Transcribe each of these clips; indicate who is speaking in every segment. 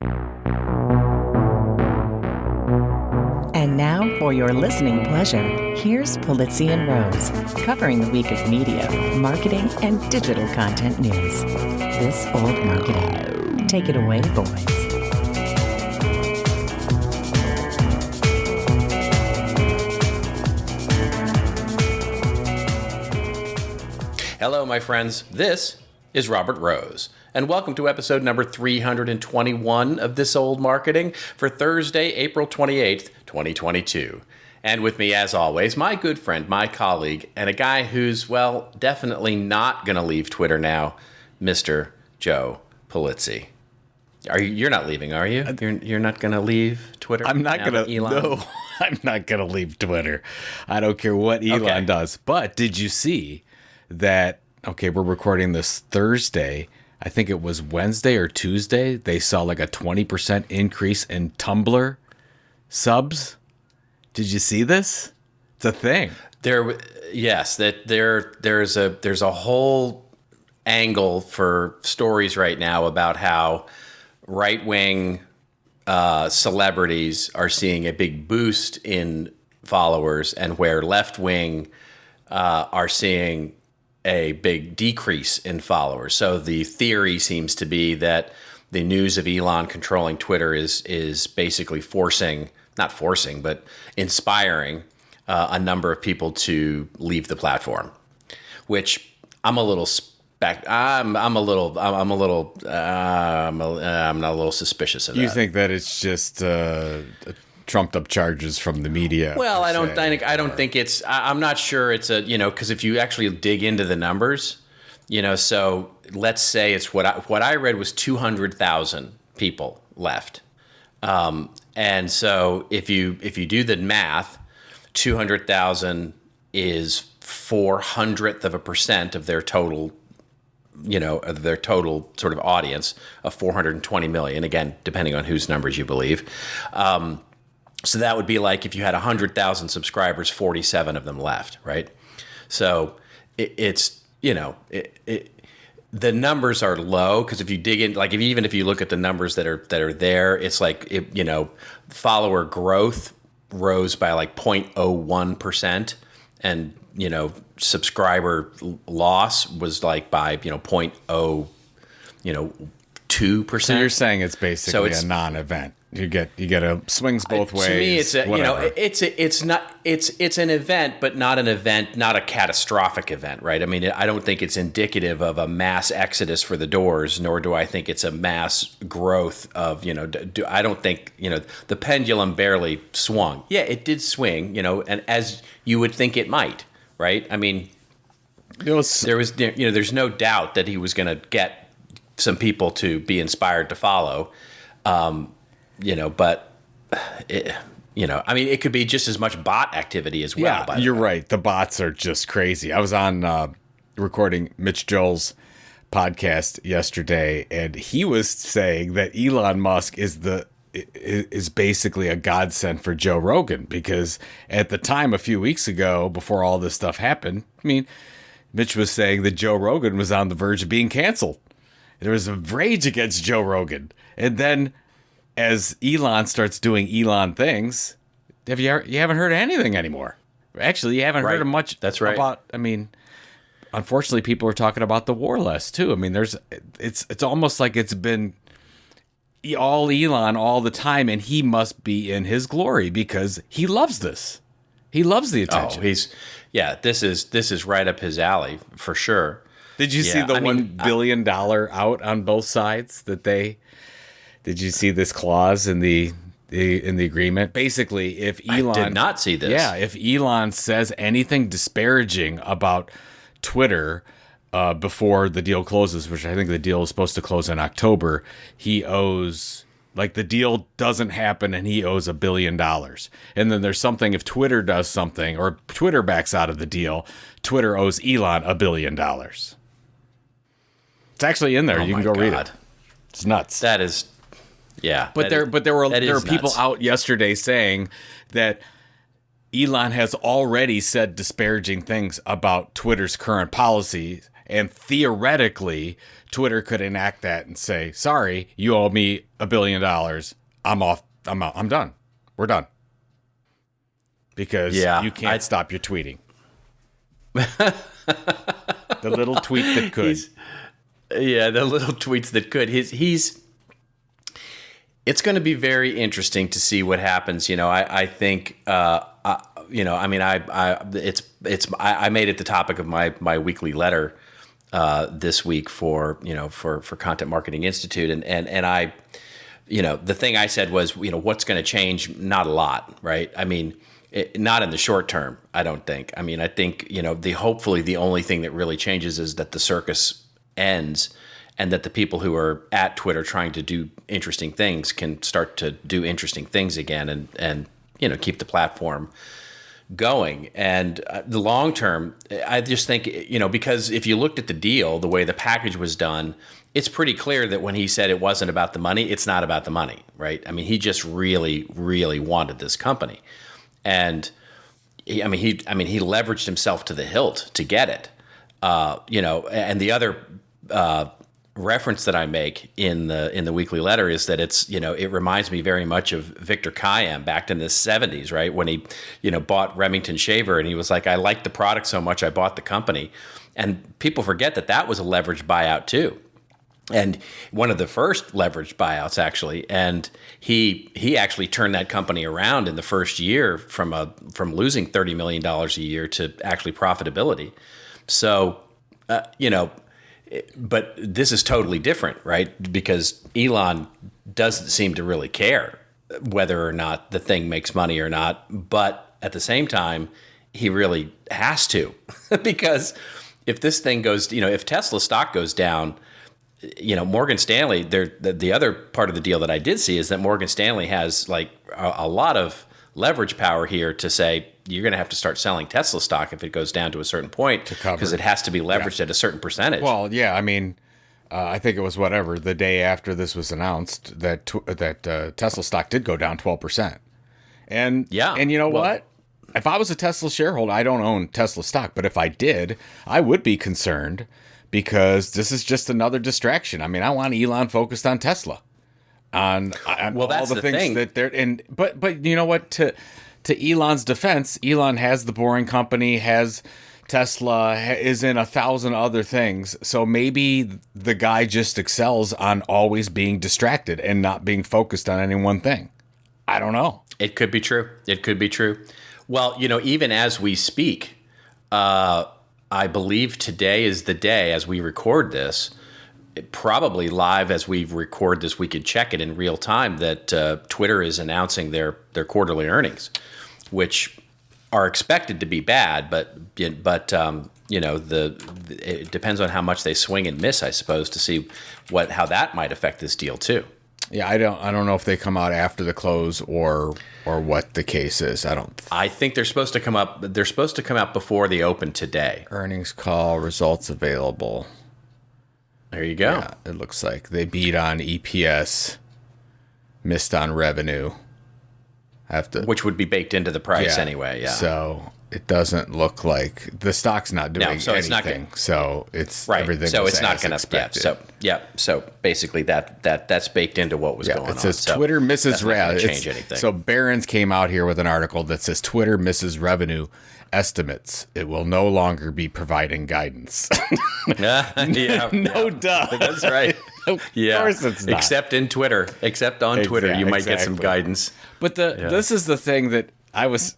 Speaker 1: And now, for your listening pleasure, here's Polizzi and Rose, covering the week of media, marketing, and digital content news. This Old Marketing. Take it away, boys.
Speaker 2: Hello, my friends. This is Robert Rose, and welcome to episode number 321 of This Old Marketing for Thursday, April 28th, 2022. And with me, as always, my good friend, my colleague, and a guy who's, well, definitely not going to leave Twitter now, Mr. Joe Polizzi. You're not leaving, are you? You're not going to leave Twitter?
Speaker 3: I'm not going to. No, I'm not going to leave Twitter. I don't care what Elon does. But did you see that? Okay, we're recording this Thursday. I think it was Wednesday or Tuesday. They saw like a 20% increase in Tumblr subs. Did you see this? It's a thing.
Speaker 2: There's a whole angle for stories right now about how right-wing celebrities are seeing a big boost in followers, and where left-wing are seeing a big decrease in followers. So the theory seems to be that the news of Elon controlling Twitter is basically inspiring a number of people to leave the platform, which I'm not a little suspicious of that.
Speaker 3: You think that it's just trumped up charges from the media?
Speaker 2: Well, I'm not sure it's because if you actually dig into the numbers, so let's say it's what I read was 200,000 people left. And so if you do the math, 200,000 is 0.04% of their total, sort of audience of 420 million, again, depending on whose numbers you believe. So that would be like if you had 100,000 subscribers, 47 of them left, right? So the numbers are low because if you dig in, like even if you look at the numbers that are there, it's like follower growth rose by like 0.01%, and subscriber loss was like by 0.02%.
Speaker 3: So you're saying it's basically a non-event. You get a swings both ways.
Speaker 2: To me, it's an event, but not a catastrophic event, right? I mean, I don't think it's indicative of a mass exodus for the doors, nor do I think it's a mass growth of I don't think the pendulum barely swung. Yeah, it did swing, and as you would think it might, right? I mean, there's no doubt that he was going to get some people to be inspired to follow. But it could be just as much bot activity as well.
Speaker 3: Yeah, you're right. The bots are just crazy. I was on recording Mitch Joel's podcast yesterday, and he was saying that Elon Musk is basically a godsend for Joe Rogan, because at the time a few weeks ago, before all this stuff happened, I mean, Mitch was saying that Joe Rogan was on the verge of being canceled. There was a rage against Joe Rogan, and then as Elon starts doing Elon things, you haven't heard anything anymore. Actually, you haven't heard much.
Speaker 2: That's right.
Speaker 3: About. I mean, unfortunately, people are talking about the war less too. I mean, it's almost like it's been all Elon all the time, and he must be in his glory because he loves this. He loves the attention.
Speaker 2: This is right up his alley for sure.
Speaker 3: Did you see the $1 billion out on both sides that they? Did you see this clause in the agreement? Basically, if Elon...
Speaker 2: I did not see this.
Speaker 3: Yeah, if Elon says anything disparaging about Twitter before the deal closes, which I think the deal is supposed to close in October, he owes... Like, the deal doesn't happen and he owes $1 billion. And then there's something, if Twitter does something, or Twitter backs out of the deal, Twitter owes Elon $1 billion. It's actually in there. You can go read it. It's nuts.
Speaker 2: That is... Yeah,
Speaker 3: but there were people out yesterday saying that Elon has already said disparaging things about Twitter's current policies And theoretically, Twitter could enact that and say, sorry, you owe me $1 billion. I'm off. I'm out. I'm done. We're done. Because you can't stop your tweeting. The little tweet that could.
Speaker 2: The little tweets that could. It's going to be very interesting to see what happens. I think, I made it the topic of my weekly letter this week for Content Marketing Institute. And I, the thing I said was, what's going to change? Not a lot, right? I mean, not in the short term, I don't think. I mean, I think, hopefully the only thing that really changes is that the circus ends and that the people who are at Twitter trying to do interesting things can start to do interesting things again and keep the platform going. And the long term, I just think, because if you looked at the deal, the way the package was done, it's pretty clear that when he said it wasn't about the money, it's not about the money, right? I mean, he just really, really wanted this company. And he leveraged himself to the hilt to get it. And the other reference that I make in the weekly letter is that it's, it reminds me very much of Victor Kiam back in the 70s, right? When he, bought Remington Shaver and he was like, I liked the product so much, I bought the company. And people forget that was a leveraged buyout too. And one of the first leveraged buyouts, actually, and he actually turned that company around in the first year from losing $30 million a year to actually profitability. So, but this is totally different, right? Because Elon doesn't seem to really care whether or not the thing makes money or not. But at the same time, he really has to, because if this thing goes, if Tesla stock goes down, Morgan Stanley, the other part of the deal that I did see is that Morgan Stanley has like a lot of leverage power here to say, you're going to have to start selling Tesla stock if it goes down to a certain point because it has to be leveraged at a certain percentage.
Speaker 3: Well, yeah, I mean, I think it was the day after this was announced that Tesla stock did go down 12%. And what? If I was a Tesla shareholder, I don't own Tesla stock, but if I did, I would be concerned because this is just another distraction. I mean, I want Elon focused on Tesla, on all the things
Speaker 2: thing.
Speaker 3: That they're in. But you know what? To Elon's defense, Elon has the Boring Company, has Tesla, is in 1,000 other things. So maybe the guy just excels on always being distracted and not being focused on any one thing. I don't know.
Speaker 2: It could be true. Well, even as we speak, I believe today is the day as we record this, probably live as we record this, we could check it in real time that Twitter is announcing their quarterly earnings, which are expected to be bad, but it depends on how much they swing and miss, I suppose, to see how that might affect this deal too.
Speaker 3: Yeah, I don't know if they come out after the close or what the case is.
Speaker 2: I think they're supposed to come up. They're supposed to come out before the open today.
Speaker 3: Earnings call, results available.
Speaker 2: There you go.
Speaker 3: Yeah, it looks like they beat on EPS, missed on revenue.
Speaker 2: Which would be baked into the price anyway. Yeah.
Speaker 3: So it doesn't look like the stock's not doing anything.
Speaker 2: It's not gonna,
Speaker 3: so it's
Speaker 2: right.
Speaker 3: Everything.
Speaker 2: So it's not going
Speaker 3: to.
Speaker 2: So basically that's baked into what was going on.
Speaker 3: It says Twitter misses revenue.
Speaker 2: Change anything.
Speaker 3: So Barron's came out here with an article that says Twitter misses revenue estimates. It will no longer be providing guidance.
Speaker 2: Duh. That's right.
Speaker 3: Of course it's not.
Speaker 2: Except on Twitter, you might get some guidance.
Speaker 3: But this is the thing that I was,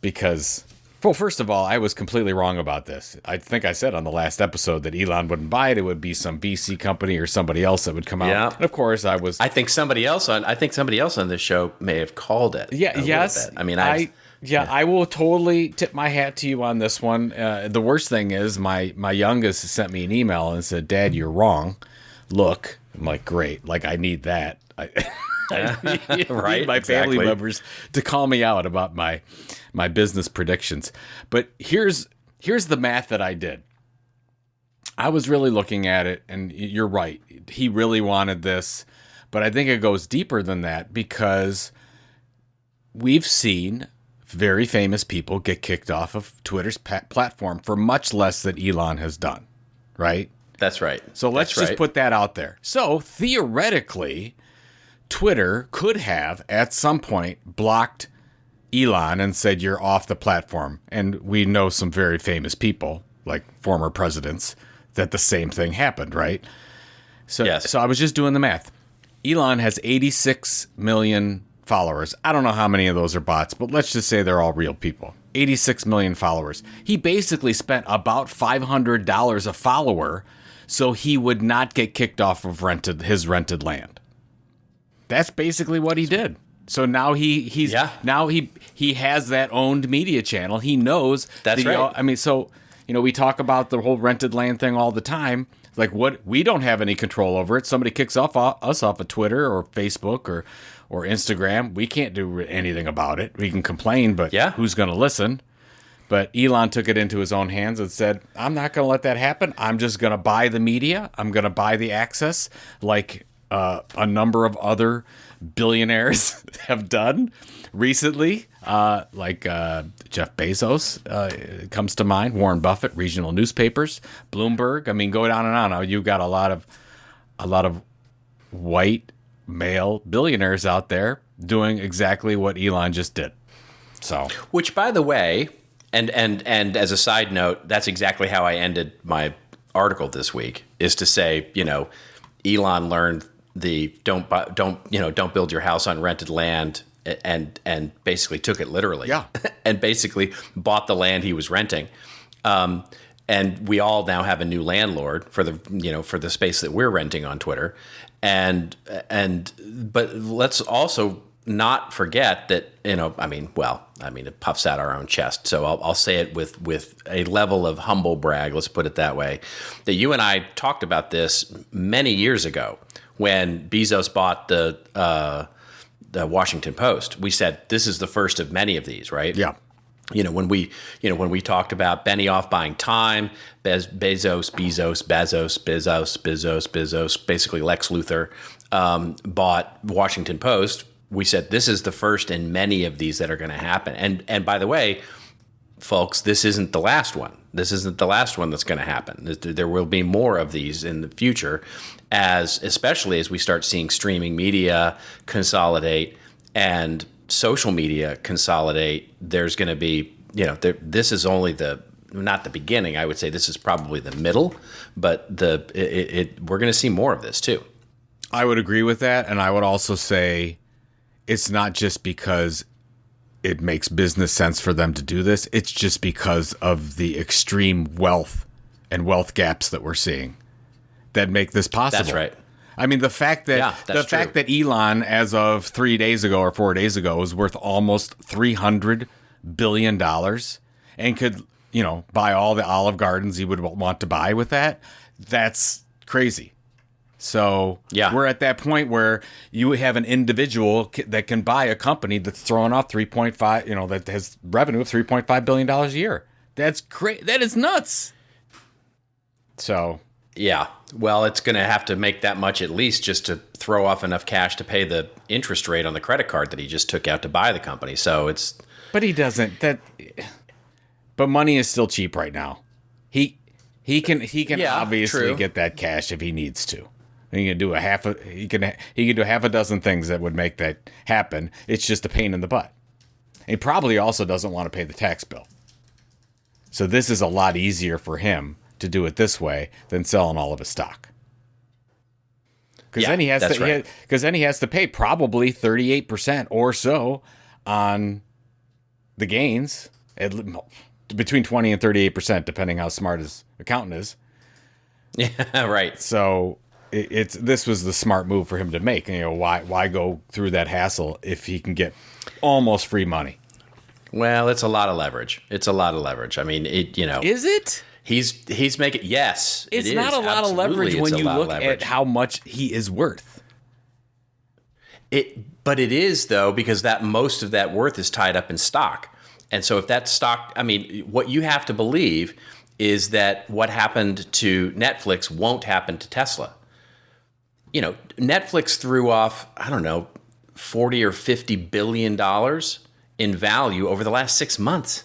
Speaker 3: because, well, first of all, I was completely wrong about this. I think I said on the last episode that Elon wouldn't buy it. It would be some VC company or somebody else that would come out.
Speaker 2: Yeah.
Speaker 3: And of course, I think
Speaker 2: somebody else on this show may have called it.
Speaker 3: Yeah. Yes.
Speaker 2: I mean,
Speaker 3: I will totally tip my hat to you on this one. The worst thing is my youngest sent me an email and said, "Dad, you're wrong. Look." I'm like, great. Like, I need that. I need my family members to call me out about my business predictions. But here's the math that I did. I was really looking at it, and you're right. He really wanted this, but I think it goes deeper than that because we've seen very famous people get kicked off of Twitter's platform for much less than Elon has done, right?
Speaker 2: That's right.
Speaker 3: So let's just put that out there. So theoretically, Twitter could have at some point blocked Elon and said, you're off the platform. And we know some very famous people, like former presidents, that the same thing happened, right? So,
Speaker 2: yes.
Speaker 3: So I was just doing the math. Elon has 86 million followers. I don't know how many of those are bots, but let's just say they're all real people. 86 million followers. He basically spent about $500 a follower so he would not get kicked off of his rented land. That's basically what he did. So now he has that owned media channel. He knows
Speaker 2: that's right.
Speaker 3: I mean, so we talk about the whole rented land thing all the time. Like, what, we don't have any control over it. Somebody kicks us off of Twitter or Facebook or Instagram. We can't do anything about it. We can complain, but who's going to listen? But Elon took it into his own hands and said, I'm not going to let that happen. I'm just going to buy the media. I'm going to buy the access like a number of other billionaires have done recently, like Jeff Bezos comes to mind, Warren Buffett, regional newspapers, Bloomberg. I mean, go down and on. You've got a lot of white male billionaires out there doing exactly what Elon just did. So,
Speaker 2: which, by the way, and as a side note, that's exactly how I ended my article this week, is to say, Elon learned the don't build your house on rented land, and basically took it literally.
Speaker 3: Yeah.
Speaker 2: And basically bought the land he was renting. And we all now have a new landlord for the space that we're renting on Twitter. But let's also not forget that, it puffs out our own chest. So I'll say it with a level of humble brag, let's put it that way, that you and I talked about this many years ago when Bezos bought the Washington Post. We said, this is the first of many of these, right?
Speaker 3: Yeah.
Speaker 2: When we talked about Benioff buying Time, Bezos, basically Lex Luthor, bought Washington Post. We said, this is the first in many of these that are going to happen. And by the way, folks, this isn't the last one. This isn't the last one that's going to happen. There will be more of these in the future, especially as we start seeing streaming media consolidate and social media consolidate. There's going to be, this is only not the beginning. I would say this is probably the middle, but we're going to see more of this too.
Speaker 3: I would agree with that. And I would also say it's not just because it makes business sense for them to do this. It's just because of the extreme wealth and wealth gaps that we're seeing that make this possible.
Speaker 2: That's right.
Speaker 3: I mean, the fact that Elon, as of 3 days ago or 4 days ago, is worth almost $300 billion and could, buy all the Olive Gardens he would want to buy with that, that's crazy. So we're at that point where you have an individual that can buy a company that's throwing off 3.5, that has revenue of $3.5 billion a year. That's great. That is nuts. So.
Speaker 2: Yeah. Well, it's going to have to make that much at least just to throw off enough cash to pay the interest rate on the credit card that he just took out to buy the company. So it's.
Speaker 3: But he doesn't. But money is still cheap right now. He can obviously get that cash if he needs to. He can do he can do half a dozen things that would make that happen. It's just a pain in the butt. He probably also doesn't want to pay the tax bill. So this is a lot easier for him to do it this way than selling all of his stock. Because then he has to pay probably 38% or so on the gains, between 20 and 38%, depending how smart his accountant is.
Speaker 2: Yeah, right.
Speaker 3: So this was the smart move for him to make. Why go through that hassle if he can get almost free money?
Speaker 2: Well, it's a lot of leverage. I mean,
Speaker 3: Is it?
Speaker 2: He's making, yes.
Speaker 3: It's not a lot of leverage when you look at how much he is worth.
Speaker 2: But it is, though, because that most of that worth is tied up in stock. And so if that stock, what you have to believe is that what happened to Netflix won't happen to Tesla. Netflix threw off, I don't know, $40 or $50 billion in value over the last 6 months.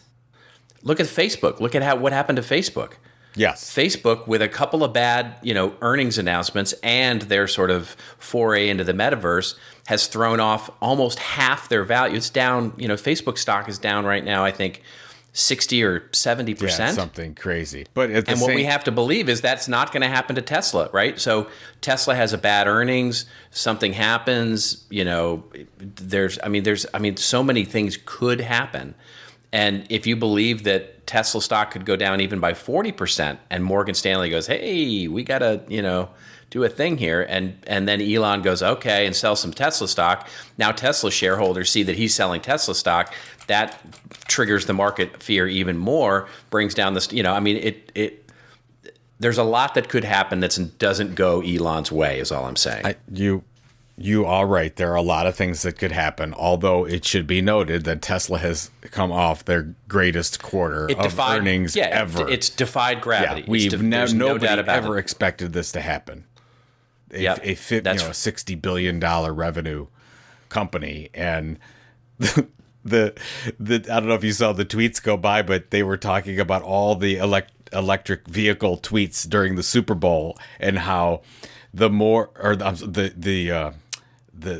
Speaker 2: Look at Facebook. Look at what happened to Facebook.
Speaker 3: Yes.
Speaker 2: Facebook, with a couple of bad, earnings announcements and their sort of foray into the metaverse, has thrown off almost half their value. It's down, Facebook stock is down right now, I think, 60 or 70%.
Speaker 3: Yeah, something crazy. But
Speaker 2: what we have to believe is that's not going to happen to Tesla, right? So Tesla has a bad earnings, something happens, so many things could happen. And if you believe that Tesla stock could go down even by 40%, and Morgan Stanley goes, hey, we got to, do a thing here, and then Elon goes, okay, and sells some Tesla stock. Now Tesla shareholders see that he's selling Tesla stock. That triggers the market fear even more, brings down this, there's a lot that could happen that doesn't go Elon's way, is all I'm saying.
Speaker 3: You are right. There are a lot of things that could happen, although it should be noted that Tesla has come off their greatest quarter of earnings ever.
Speaker 2: It's defied gravity.
Speaker 3: Yeah, nobody
Speaker 2: doubt about
Speaker 3: ever
Speaker 2: it.
Speaker 3: expected this to happen. A $60 billion revenue company, and the I don't know if you saw the tweets go by, but they were talking about all the electric vehicle tweets during the Super Bowl, and how the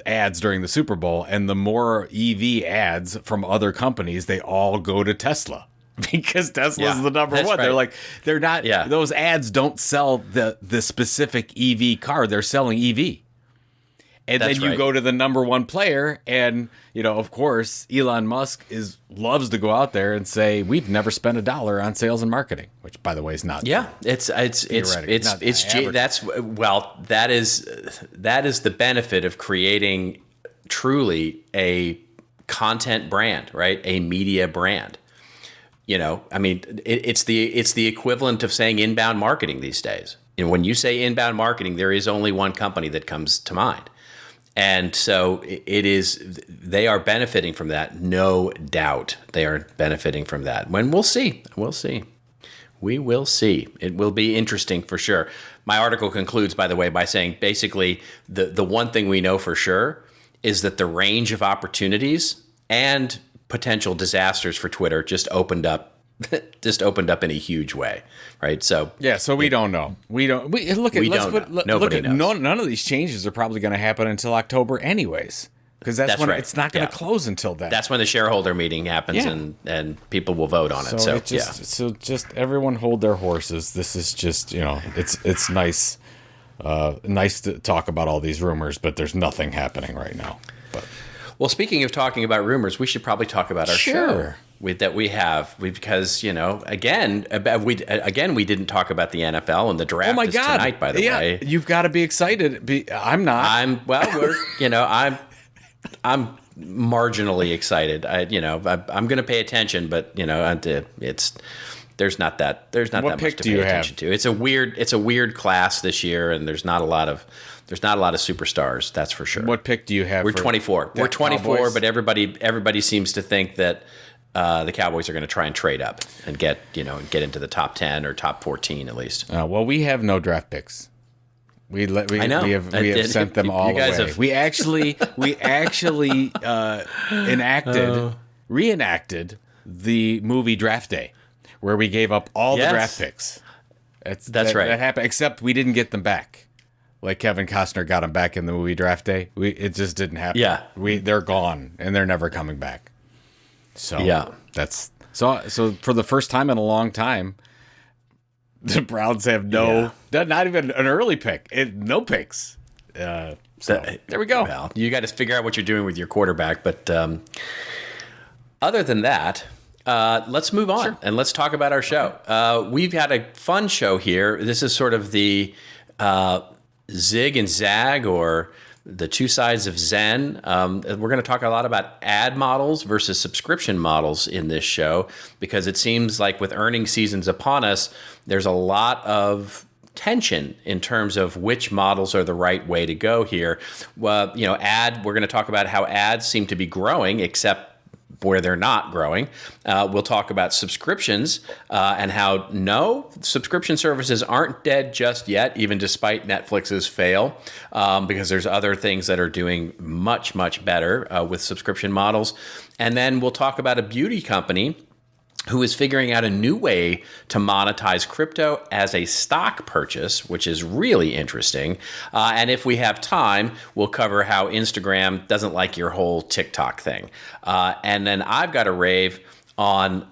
Speaker 3: ads during the Super Bowl, and the more EV ads from other companies, they all go to Tesla. Because Tesla's the number one.
Speaker 2: Right.
Speaker 3: They're not, those ads don't sell the specific EV car. They're selling EV. And then you go to the number one player, and, of course, Elon Musk loves to go out there and say, we've never spent $1 on sales and marketing, which, by the way, is not.
Speaker 2: Yeah, that is the benefit of creating truly a content brand, right? A media brand. It's the equivalent of saying inbound marketing these days. When you say inbound marketing, there is only one company that comes to mind. And so they are benefiting from that, no doubt. They are benefiting from that. We will see. We will see. It will be interesting for sure. My article concludes, by the way, by saying basically the one thing we know for sure is that the range of opportunities and potential disasters for Twitter just opened up in a huge way, right? So
Speaker 3: we don't know. Nobody knows. None of these changes are probably going to happen until October, anyways, because that's when it's not going to close until then.
Speaker 2: That's when the shareholder meeting happens, and people will vote on it.
Speaker 3: So just everyone hold their horses. This is just it's nice, nice to talk about all these rumors, but there's nothing happening right now. But.
Speaker 2: Well, speaking of talking about rumors, we should probably talk about our show that we have, because again we didn't talk about the NFL, and the draft is tonight. By the way,
Speaker 3: you've got to be excited. I'm not.
Speaker 2: I'm marginally excited. I'm going to pay attention, but there's not that much to pay attention to. It's a weird class this year, and there's not a lot of superstars, that's for sure.
Speaker 3: What pick do you have?
Speaker 2: We're 24. We're 24, Cowboys? But everybody seems to think that the Cowboys are going to try and trade up and get into the top 10 or top 14 at least.
Speaker 3: Well, we have no draft picks. We have sent them all away. We actually reenacted the movie Draft Day, where we gave up all the draft picks. That's right. That happened, except we didn't get them back. Like Kevin Costner got them back in the movie Draft Day. It just didn't happen.
Speaker 2: Yeah.
Speaker 3: They're gone, and they're never coming back. So that's so for the first time in a long time, the Browns have not even an early pick. No picks. There we go.
Speaker 2: Well, you got to figure out what you're doing with your quarterback. But other than that, let's move on and let's talk about our show. We've had a fun show here. This is sort of the zig and zag, or the two sides of Zen. We're going to talk a lot about ad models versus subscription models in this show, because it seems like with earnings seasons upon us, there's a lot of tension in terms of which models are the right way to go here. We're going to talk about how ads seem to be growing, except where they're not growing. We'll talk about subscriptions and how subscription services aren't dead just yet, even despite Netflix's fail, because there's other things that are doing much, much better with subscription models. And then we'll talk about a beauty company who is figuring out a new way to monetize crypto as a stock purchase, which is really interesting. And if we have time, we'll cover how Instagram doesn't like your whole TikTok thing. And then I've got a rave on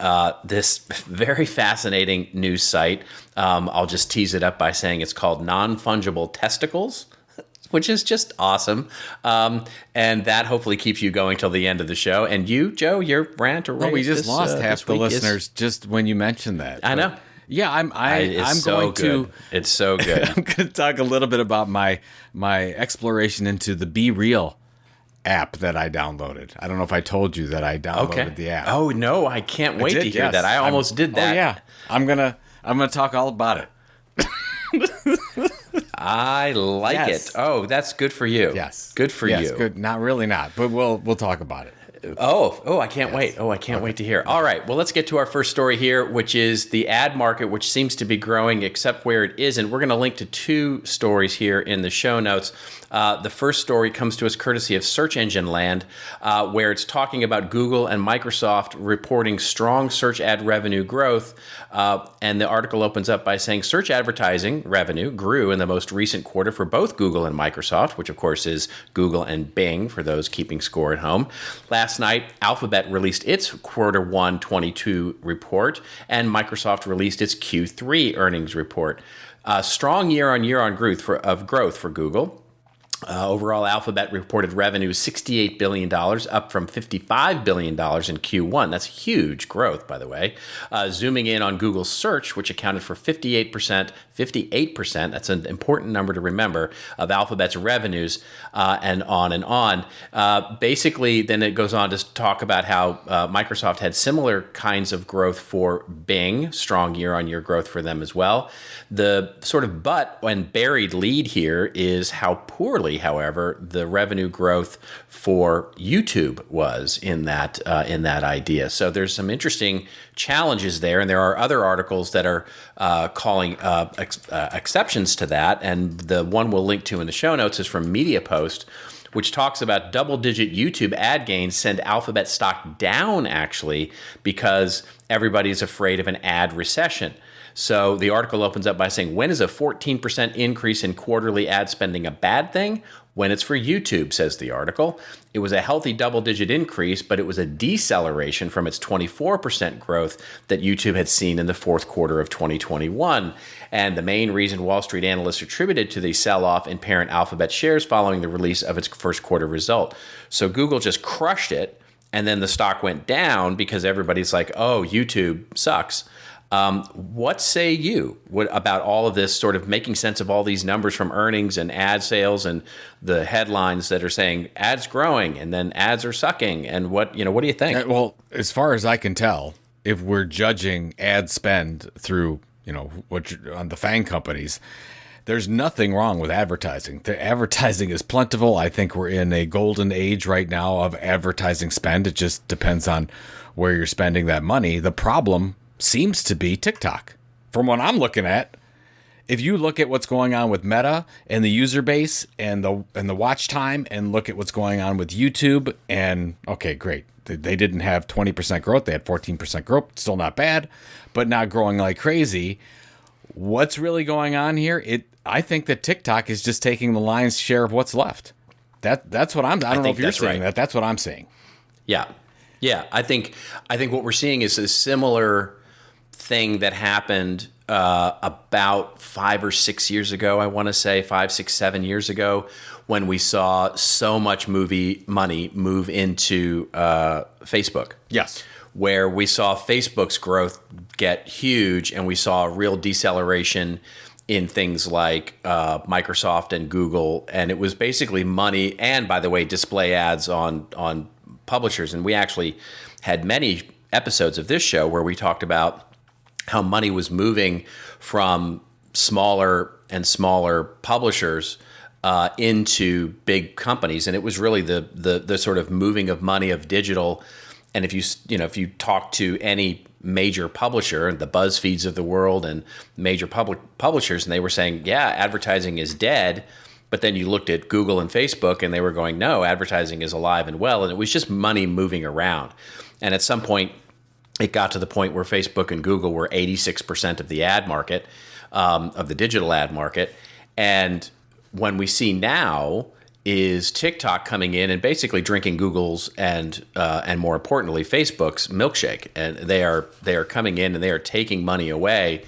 Speaker 2: this very fascinating news site. I'll just tease it up by saying it's called Non-Fungible Testicles, which is just awesome. And that hopefully keeps you going till the end of the show. And you, Joe, your rant or rave.
Speaker 3: Well, we just lost half the listeners just when you mentioned that.
Speaker 2: I know.
Speaker 3: Yeah, I'm going to.
Speaker 2: It's so good.
Speaker 3: I'm going to talk a little bit about my exploration into the Be Real app that I downloaded. I don't know if I told you that I downloaded the app.
Speaker 2: Oh no, I can't wait to hear that. I almost did that.
Speaker 3: Oh yeah, I'm gonna talk all about it.
Speaker 2: I like it. Oh, that's good for you.
Speaker 3: Yes,
Speaker 2: good for you.
Speaker 3: Good. Not really, but we'll talk about it.
Speaker 2: Oh, I can't wait. Oh, I can't wait to hear. All right. Well, let's get to our first story here, which is the ad market, which seems to be growing except where it isn't. We're going to link to two stories here in the show notes. The first story comes to us courtesy of Search Engine Land, where it's talking about Google and Microsoft reporting strong search ad revenue growth. And the article opens up by saying search advertising revenue grew in the most recent quarter for both Google and Microsoft, which of course is Google and Bing for those keeping score at home. Last night, Alphabet released its quarter 1 22 report, and Microsoft released its Q3 earnings report. Strong year-on-year growth for Google. Overall, Alphabet reported revenue $68 billion, up from $55 billion in Q1. That's huge growth, by the way. Zooming in on Google Search, which accounted for 58%, that's an important number to remember, of Alphabet's revenues, and on and on. Basically, then it goes on to talk about how Microsoft had similar kinds of growth for Bing, strong year-on-year growth for them as well. The sort of but and buried lead here is how poorly, however, the revenue growth for YouTube was in that idea. So there's some interesting challenges there, and there are other articles that are calling exceptions to that. And the one we'll link to in the show notes is from MediaPost, which talks about double-digit YouTube ad gains send Alphabet stock down, actually, because everybody's afraid of an ad recession. So the article opens up by saying, when is a 14% increase in quarterly ad spending a bad thing? When it's for YouTube, says the article. It was a healthy double-digit increase, but it was a deceleration from its 24% growth that YouTube had seen in the fourth quarter of 2021. And the main reason Wall Street analysts attributed to the sell-off in parent Alphabet shares following the release of its first quarter result. So Google just crushed it, and then the stock went down because everybody's like, oh, YouTube sucks. What say you about all of this, sort of making sense of all these numbers from earnings and ad sales and the headlines that are saying ads growing and then ads are sucking? And what do you think?
Speaker 3: Well, as far as I can tell, if we're judging ad spend through, on the FANG companies, there's nothing wrong with advertising. The advertising is plentiful. I think we're in a golden age right now of advertising spend. It just depends on where you're spending that money. The problem seems to be TikTok. From what I'm looking at, if you look at what's going on with Meta and the user base and the watch time, and look at what's going on with YouTube, and okay, great. They didn't have 20% growth. They had 14% growth. Still not bad, but not growing like crazy. What's really going on here? I think that TikTok is just taking the lion's share of what's left. That's what I don't know if you're saying that. That's what I'm saying.
Speaker 2: Yeah. I think what we're seeing is a similar thing that happened about 5 or 6 years ago, I want to say 5, 6, 7 years ago, when we saw so much movie money move into Facebook.
Speaker 3: Yes.
Speaker 2: Where we saw Facebook's growth get huge, and we saw a real deceleration in things like Microsoft and Google, and it was basically money, and by the way, display ads on publishers. And we actually had many episodes of this show where we talked about how money was moving from smaller and smaller publishers into big companies, and it was really the sort of moving of money of digital. And if you talk to any major publisher, the BuzzFeeds of the world and major publishers, and they were saying, yeah, advertising is dead. But then you looked at Google and Facebook, and they were going, no, advertising is alive and well. And it was just money moving around. And at some point, it got to the point where Facebook and Google were 86% of the ad market, of the digital ad market. And when we see now is TikTok coming in and basically drinking Google's and more importantly Facebook's milkshake, and they are coming in and they are taking money away.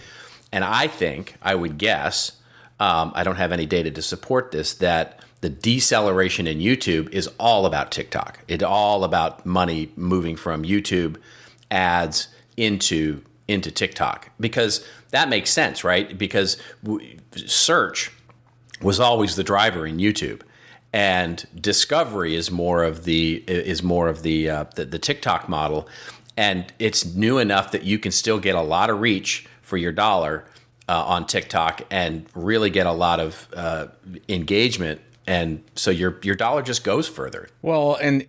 Speaker 2: And I would guess, I don't have any data to support this, that the deceleration in YouTube is all about TikTok. It's all about money moving from YouTube ads into TikTok, because that makes sense, right? Because search was always the driver in YouTube, and discovery is more of the TikTok model, and it's new enough that you can still get a lot of reach for your dollar on TikTok and really get a lot of engagement, and so your dollar just goes further.
Speaker 3: Well, and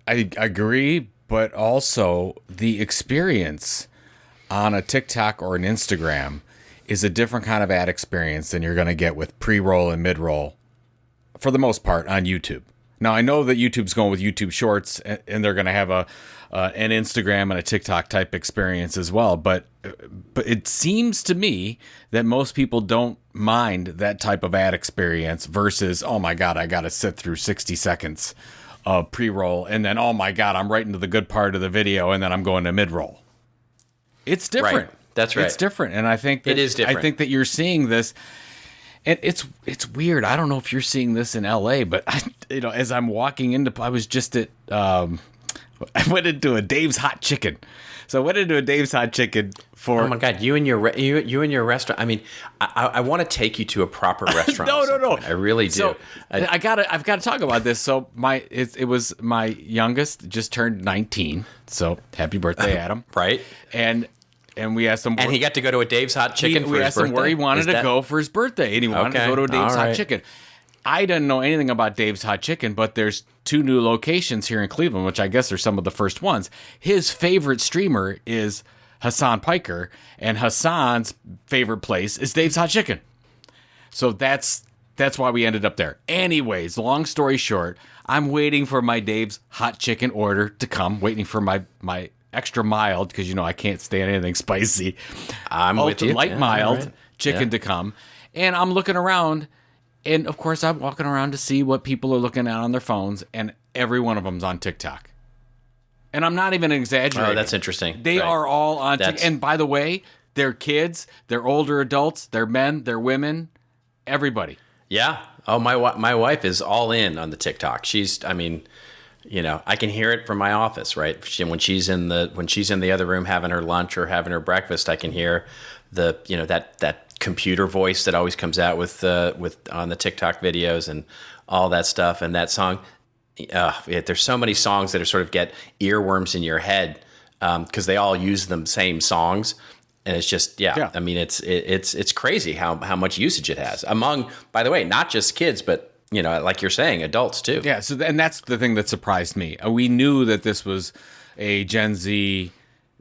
Speaker 3: I agree, but also the experience on a TikTok or an Instagram is a different kind of ad experience than you're going to get with pre-roll and mid-roll, for the most part, on YouTube. Now, I know that YouTube's going with YouTube Shorts, and they're going to have an Instagram and a TikTok type experience as well. But it seems to me that most people don't mind that type of ad experience versus, oh my God, I got to sit through 60 seconds of pre-roll, and then, oh my God, I'm right into the good part of the video, and then I'm going to mid-roll. It's different.
Speaker 2: Right. That's right.
Speaker 3: It's different, and I think that,
Speaker 2: it is different.
Speaker 3: I think that you're seeing this, and it's weird. I don't know if you're seeing this in LA, but as I'm walking into, I was just at, I went into a Dave's Hot Chicken. So I went into a Dave's Hot Chicken for.
Speaker 2: Oh my God, you and your restaurant. I mean, I want to take you to a proper restaurant.
Speaker 3: No.
Speaker 2: I really do.
Speaker 3: So I've got to talk about this. So it was my youngest just turned 19. So happy birthday, Adam!
Speaker 2: Right.
Speaker 3: And we asked him,
Speaker 2: and he got to go to a Dave's Hot Chicken for his birthday.
Speaker 3: We asked him where he wanted to go for his birthday, and he wanted to go to a Dave's Hot Chicken. I didn't know anything about Dave's Hot Chicken, but there's 2 new locations here in Cleveland, which I guess are some of the first ones. His favorite streamer is Hassan Piker, and Hassan's favorite place is Dave's Hot Chicken. So that's why we ended up there. Anyways, long story short, I'm waiting for my Dave's Hot Chicken order to come, waiting for my extra mild, because I can't stand anything spicy.
Speaker 2: I'm with you.
Speaker 3: Light mild chicken to come, and I'm looking around. And, of course, I'm walking around to see what people are looking at on their phones, and every one of them's on TikTok. And I'm not even exaggerating.
Speaker 2: Oh, that's interesting.
Speaker 3: They are all on TikTok. And, by the way, they're kids, they're older adults, they're men, they're women, everybody.
Speaker 2: Yeah. Oh, my wife is all in on the TikTok. I can hear it from my office, right? When she's in the other room having her lunch or having her breakfast, I can hear that computer voice that always comes out with on the TikTok videos and all that stuff, and that song. There's so many songs that are sort of get earworms in your head because they all use the same songs, and it's just I mean, it's crazy how much usage it has among, by the way, not just kids, but like you're saying, adults too.
Speaker 3: Yeah. So and that's the thing that surprised me. We knew that this was a Gen Z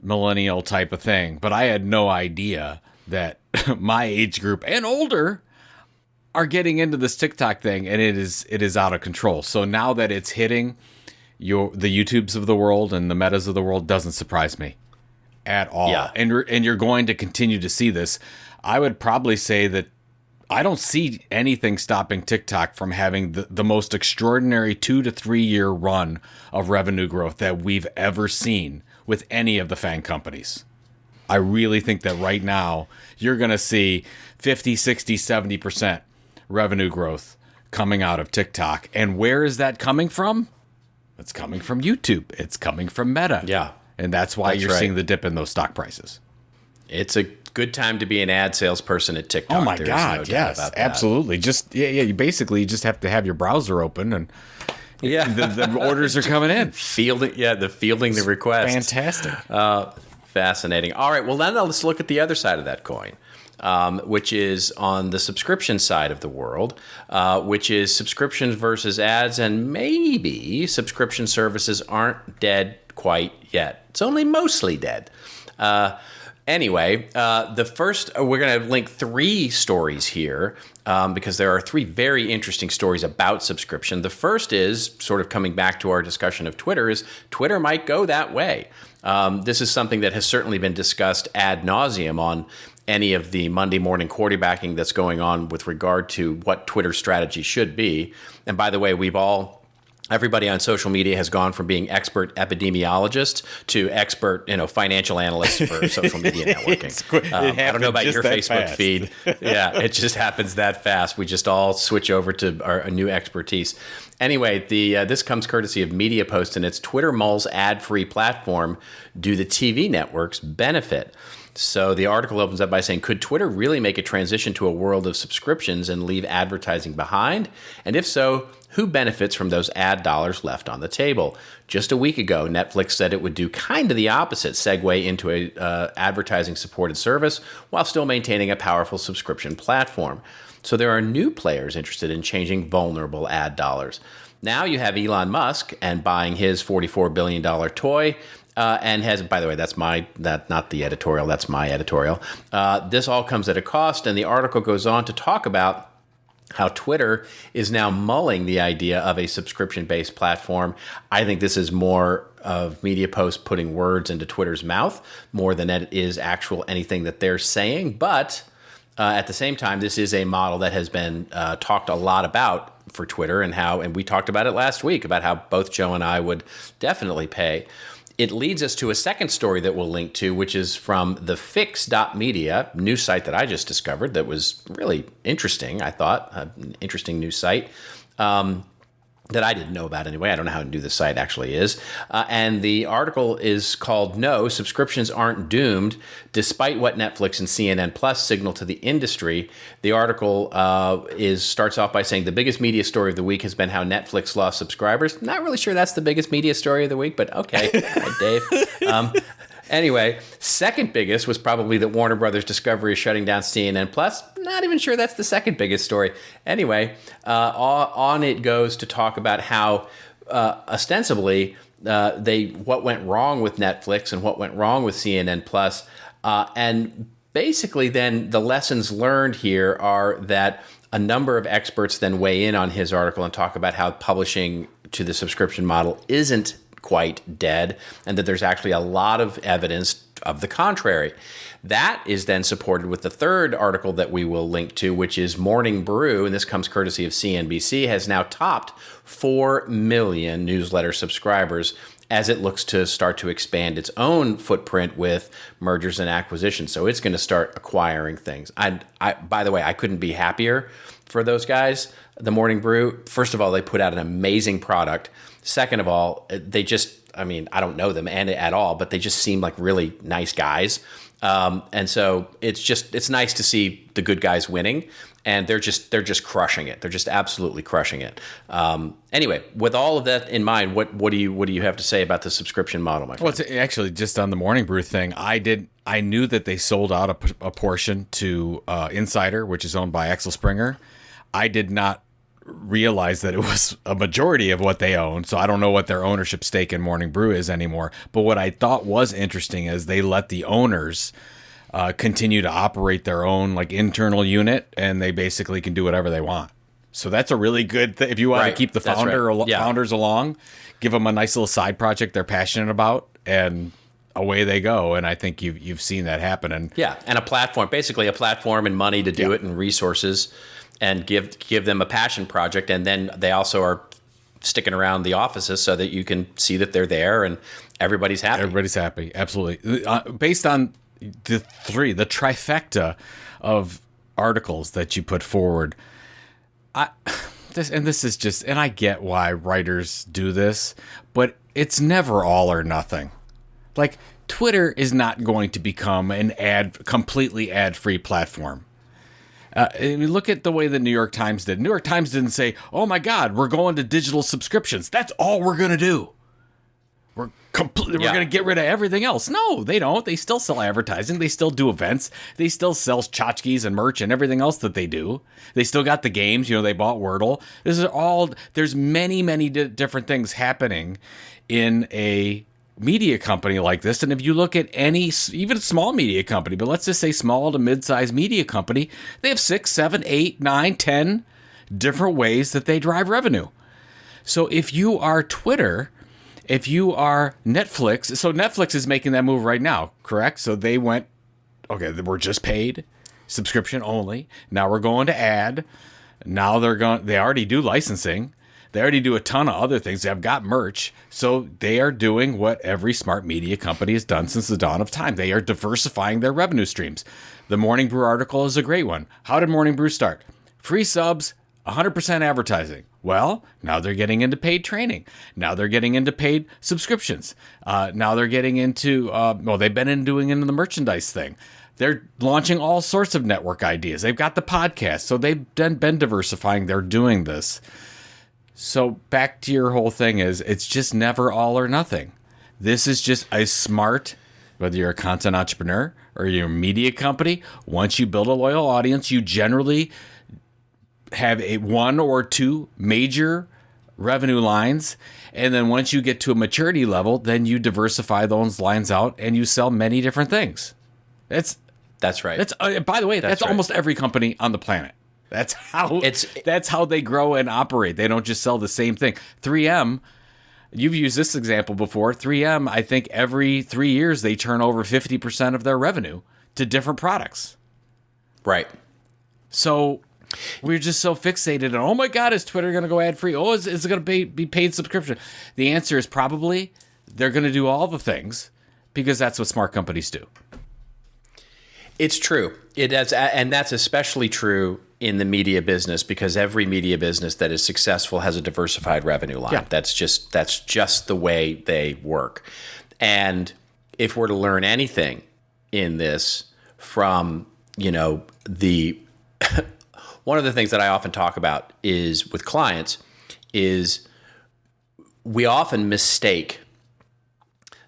Speaker 3: millennial type of thing, but I had no idea that my age group and older are getting into this TikTok thing, and it is out of control. So now that it's hitting the YouTubes of the world and the Metas of the world, doesn't surprise me at all.
Speaker 2: Yeah.
Speaker 3: And you're going to continue to see this. I would probably say that I don't see anything stopping TikTok from having the most extraordinary 2 to 3 year run of revenue growth that we've ever seen with any of the FANG companies. I really think that right now you're going to see 50, 60, 70% revenue growth coming out of TikTok. And where is that coming from? It's coming from YouTube. It's coming from Meta.
Speaker 2: Yeah.
Speaker 3: And that's why you're seeing the dip in those stock prices.
Speaker 2: It's a good time to be an ad salesperson at TikTok.
Speaker 3: Oh my God, yes, absolutely. You basically just have to have your browser open, and the orders are coming in.
Speaker 2: Fielding the request.
Speaker 3: Fantastic.
Speaker 2: Fascinating. All right, well then let's look at the other side of that coin, which is on the subscription side of the world, which is subscriptions versus ads, and maybe subscription services aren't dead quite yet. It's only mostly dead. Anyway, the first, we're going to link 3 stories here because there are 3 very interesting stories about subscription. The first is sort of coming back to our discussion of Twitter, is Twitter might go that way. This is something that has certainly been discussed ad nauseum on any of the Monday morning quarterbacking that's going on with regard to what Twitter's strategy should be. And by the way, everybody on social media has gone from being expert epidemiologists to expert, financial analysts for social media networking. I don't know about your Facebook feed. Yeah, it just happens that fast. We just all switch over to our new expertise. Anyway, this comes courtesy of MediaPost, and it's Twitter mulls ad-free platform. Do the TV networks benefit? So the article opens up by saying, could Twitter really make a transition to a world of subscriptions and leave advertising behind? And if so, who benefits from those ad dollars left on the table? Just a week ago, Netflix said it would do kind of the opposite, segue into a advertising-supported service while still maintaining a powerful subscription platform. So there are new players interested in changing vulnerable ad dollars. Now you have Elon Musk and buying his $44 billion toy. And has, by the way, that's not the editorial, that's my editorial. This all comes at a cost, and the article goes on to talk about how Twitter is now mulling the idea of a subscription-based platform. I think this is more of MediaPost putting words into Twitter's mouth more than it is actual anything that they're saying. But at the same time, this is a model that has been talked a lot about for Twitter, and we talked about it last week, about how both Joe and I would definitely pay. It leads us to a second story that we'll link to, which is from the Fix.media, news site that I just discovered that was really interesting, I thought, an interesting news site that I didn't know about anyway. I don't know how new the site actually is. And the article is called No, Subscriptions Aren't Doomed, Despite What Netflix and CNN Plus Signal to the Industry. The article starts off by saying the biggest media story of the week has been how Netflix lost subscribers. Not really sure that's the biggest media story of the week, but okay. All right, Dave. Anyway, second biggest was probably that Warner Brothers Discovery is shutting down CNN Plus. Not even sure that's the second biggest story. Anyway, on it goes to talk about how ostensibly what went wrong with Netflix and what went wrong with CNN Plus, and basically then the lessons learned here are that a number of experts then weigh in on his article and talk about how publishing to the subscription model isn't quite dead, and that there's actually a lot of evidence of the contrary. That is then supported with the third article that we will link to, which is Morning Brew, and this comes courtesy of CNBC, has now topped 4 million newsletter subscribers as it looks to start to expand its own footprint with mergers and acquisitions. So it's going to start acquiring things. By the way, I couldn't be happier for those guys. The Morning Brew, first of all, they put out an amazing product. Second of all, they just, I don't know them at all, but they just seem like really nice guys. And so it's nice to see the good guys winning, and they're just crushing it. They're just absolutely crushing it. Anyway, with all of that in mind, what do you have to say about the subscription model, my friend?
Speaker 3: Well, it's actually just on the Morning Brew thing. I knew that they sold out a portion to Insider, which is owned by Axel Springer. I did not realize that it was a majority of what they own, so I don't know what their ownership stake in Morning Brew is anymore. But what I thought was interesting is they let the owners continue to operate their own internal unit, and they basically can do whatever they want. So that's a really good thing. If you want to keep the founders along, give them a nice little side project they're passionate about, and away they go. And I think you've seen that happen. And
Speaker 2: a platform, basically a platform and money to do it, and resources, and give them a passion project. And then they also are sticking around the offices so that you can see that they're there and everybody's happy.
Speaker 3: Everybody's happy. Absolutely. Based on the trifecta of articles that you put forward, this is just, and I get why writers do this, but it's never all or nothing. Like, Twitter is not going to become completely ad-free platform. Look at the way the New York Times did. New York Times didn't say, "Oh my God, we're going to digital subscriptions. That's all we're going to do. We're going to get rid of everything else." No, they don't. They still sell advertising. They still do events. They still sell tchotchkes and merch and everything else that they do. They still got the games. They bought Wordle. There's many, many different things happening in a media company like this, and if you look at any, even small media company, but let's just say small to mid-sized media company, they have 6, 7, 8, 9, 10 different ways that they drive revenue. So if you are Twitter, if you are Netflix, so Netflix is making that move right now, correct? So they went, okay, we're just paid, subscription only. Now we're going to ad. Now they already do licensing. They already do a ton of other things. They've got merch. So they are doing what every smart media company has done since the dawn of time. They are diversifying their revenue streams. The Morning Brew article is a great one. How did Morning Brew start? Free subs, 100% advertising. Well, now they're getting into paid training. Now they're getting into paid subscriptions. Now they're getting into, they've been doing into the merchandise thing. They're launching all sorts of network ideas. They've got the podcast. So they've been diversifying. They're doing this. So back to your whole thing it's just never all or nothing. This is just a smart, whether you're a content entrepreneur or you're a media company, once you build a loyal audience, you generally have a 1 or 2 major revenue lines. And then once you get to a maturity level, then you diversify those lines out and you sell many different things. That's right. That's by the way, that's right. Almost every company on the planet. That's how they grow and operate. They don't just sell the same thing. 3M, you've used this example before. 3M, I think every 3 years they turn over 50% of their revenue to different products.
Speaker 2: Right.
Speaker 3: So we're just so fixated on, oh my God, is Twitter going to go ad free? Oh, is it going to be paid subscription? The answer is probably they're going to do all the things because that's what smart companies do.
Speaker 2: It's true. And that's especially true in the media business because every media business that is successful has a diversified revenue line. Yeah. That's just the way they work. And if we're to learn anything in this from, the one of the things that I often talk about is with clients is we often mistake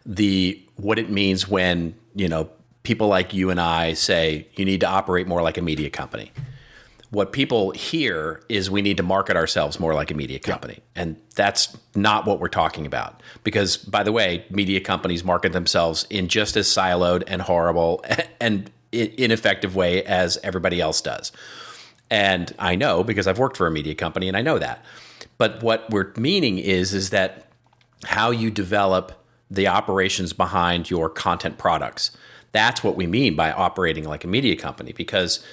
Speaker 2: what it means when, people like you and I say you need to operate more like a media company. What people hear is we need to market ourselves more like a media company. Yeah. And that's not what we're talking about. Because, by the way, media companies market themselves in just as siloed and horrible and ineffective way as everybody else does. And I know because I've worked for a media company and I know that. But what we're meaning is that how you develop the operations behind your content products. That's what we mean by operating like a media company. Because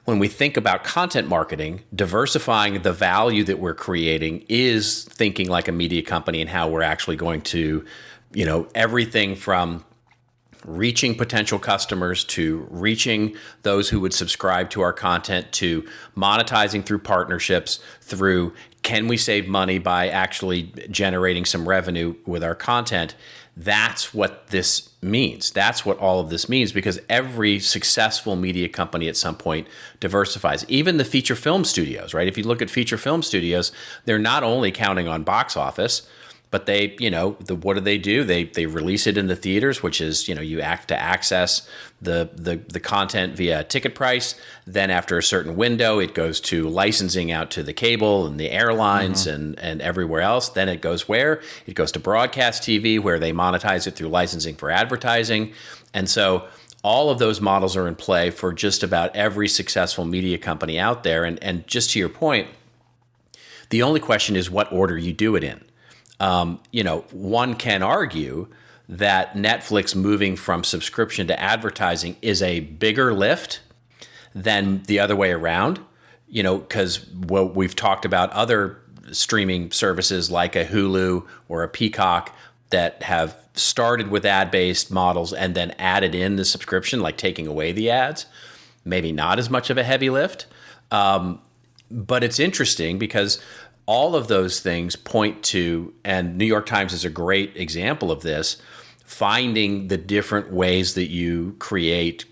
Speaker 2: when we think about content marketing, diversifying the value that we're creating is thinking like a media company and how we're actually going to, everything from reaching potential customers to reaching those who would subscribe to our content to monetizing through partnerships, through can we save money by actually generating some revenue with our content. That's what this means. That's what all of this means because every successful media company at some point diversifies. Even the feature film studios, right? If you look at feature film studios, they're not only counting on box office, but they, what do? They release it in the theaters, which is, you have to access the content via a ticket price. Then after a certain window, it goes to licensing out to the cable and the airlines and everywhere else. Then it goes where? It goes to broadcast TV where they monetize it through licensing for advertising. And so all of those models are in play for just about every successful media company out there. And just to your point, the only question is what order you do it in. One can argue that Netflix moving from subscription to advertising is a bigger lift than the other way around, because we've talked about other streaming services like a Hulu or a Peacock that have started with ad-based models and then added in the subscription, like taking away the ads. Maybe not as much of a heavy lift. But it's interesting because all of those things point to, and New York Times is a great example of this, finding the different ways that you create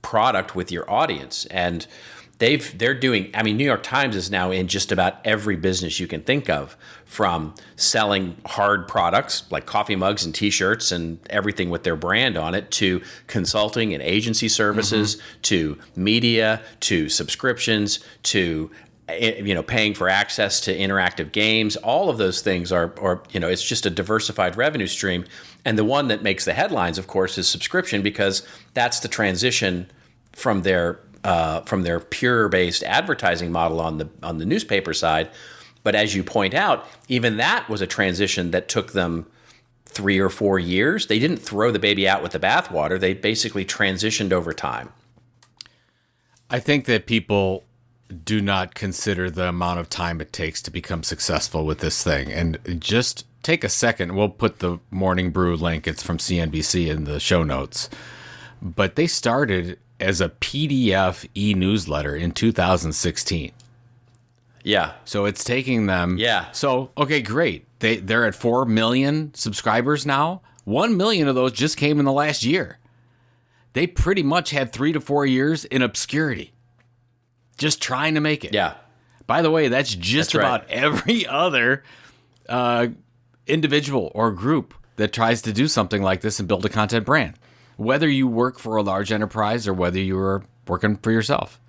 Speaker 2: product with your audience. And they're doing, New York Times is now in just about every business you can think of, from selling hard products like coffee mugs and t-shirts and everything with their brand on it, to consulting and agency services, to media, to subscriptions, to paying for access to interactive games. All of those things are it's just a diversified revenue stream. And the one that makes the headlines, of course, is subscription, because that's the transition from their pure-based advertising model on the newspaper side. But as you point out, even that was a transition that took them 3 or 4 years. They didn't throw the baby out with the bathwater. They basically transitioned over time.
Speaker 3: I think that people do not consider the amount of time it takes to become successful with this thing. And just take a second. We'll put the Morning Brew link. It's from CNBC in the show notes. But they started as a PDF e-newsletter in 2016.
Speaker 2: Yeah.
Speaker 3: So it's taking them.
Speaker 2: Yeah.
Speaker 3: So, okay, great. They're at 4 million subscribers now. 1 million of those just came in the last year. They pretty much had 3 to 4 years in obscurity, just trying to make it.
Speaker 2: Yeah.
Speaker 3: By the way, that's just about every other individual or group that tries to do something like this and build a content brand. Whether you work for a large enterprise or whether you are working for yourself,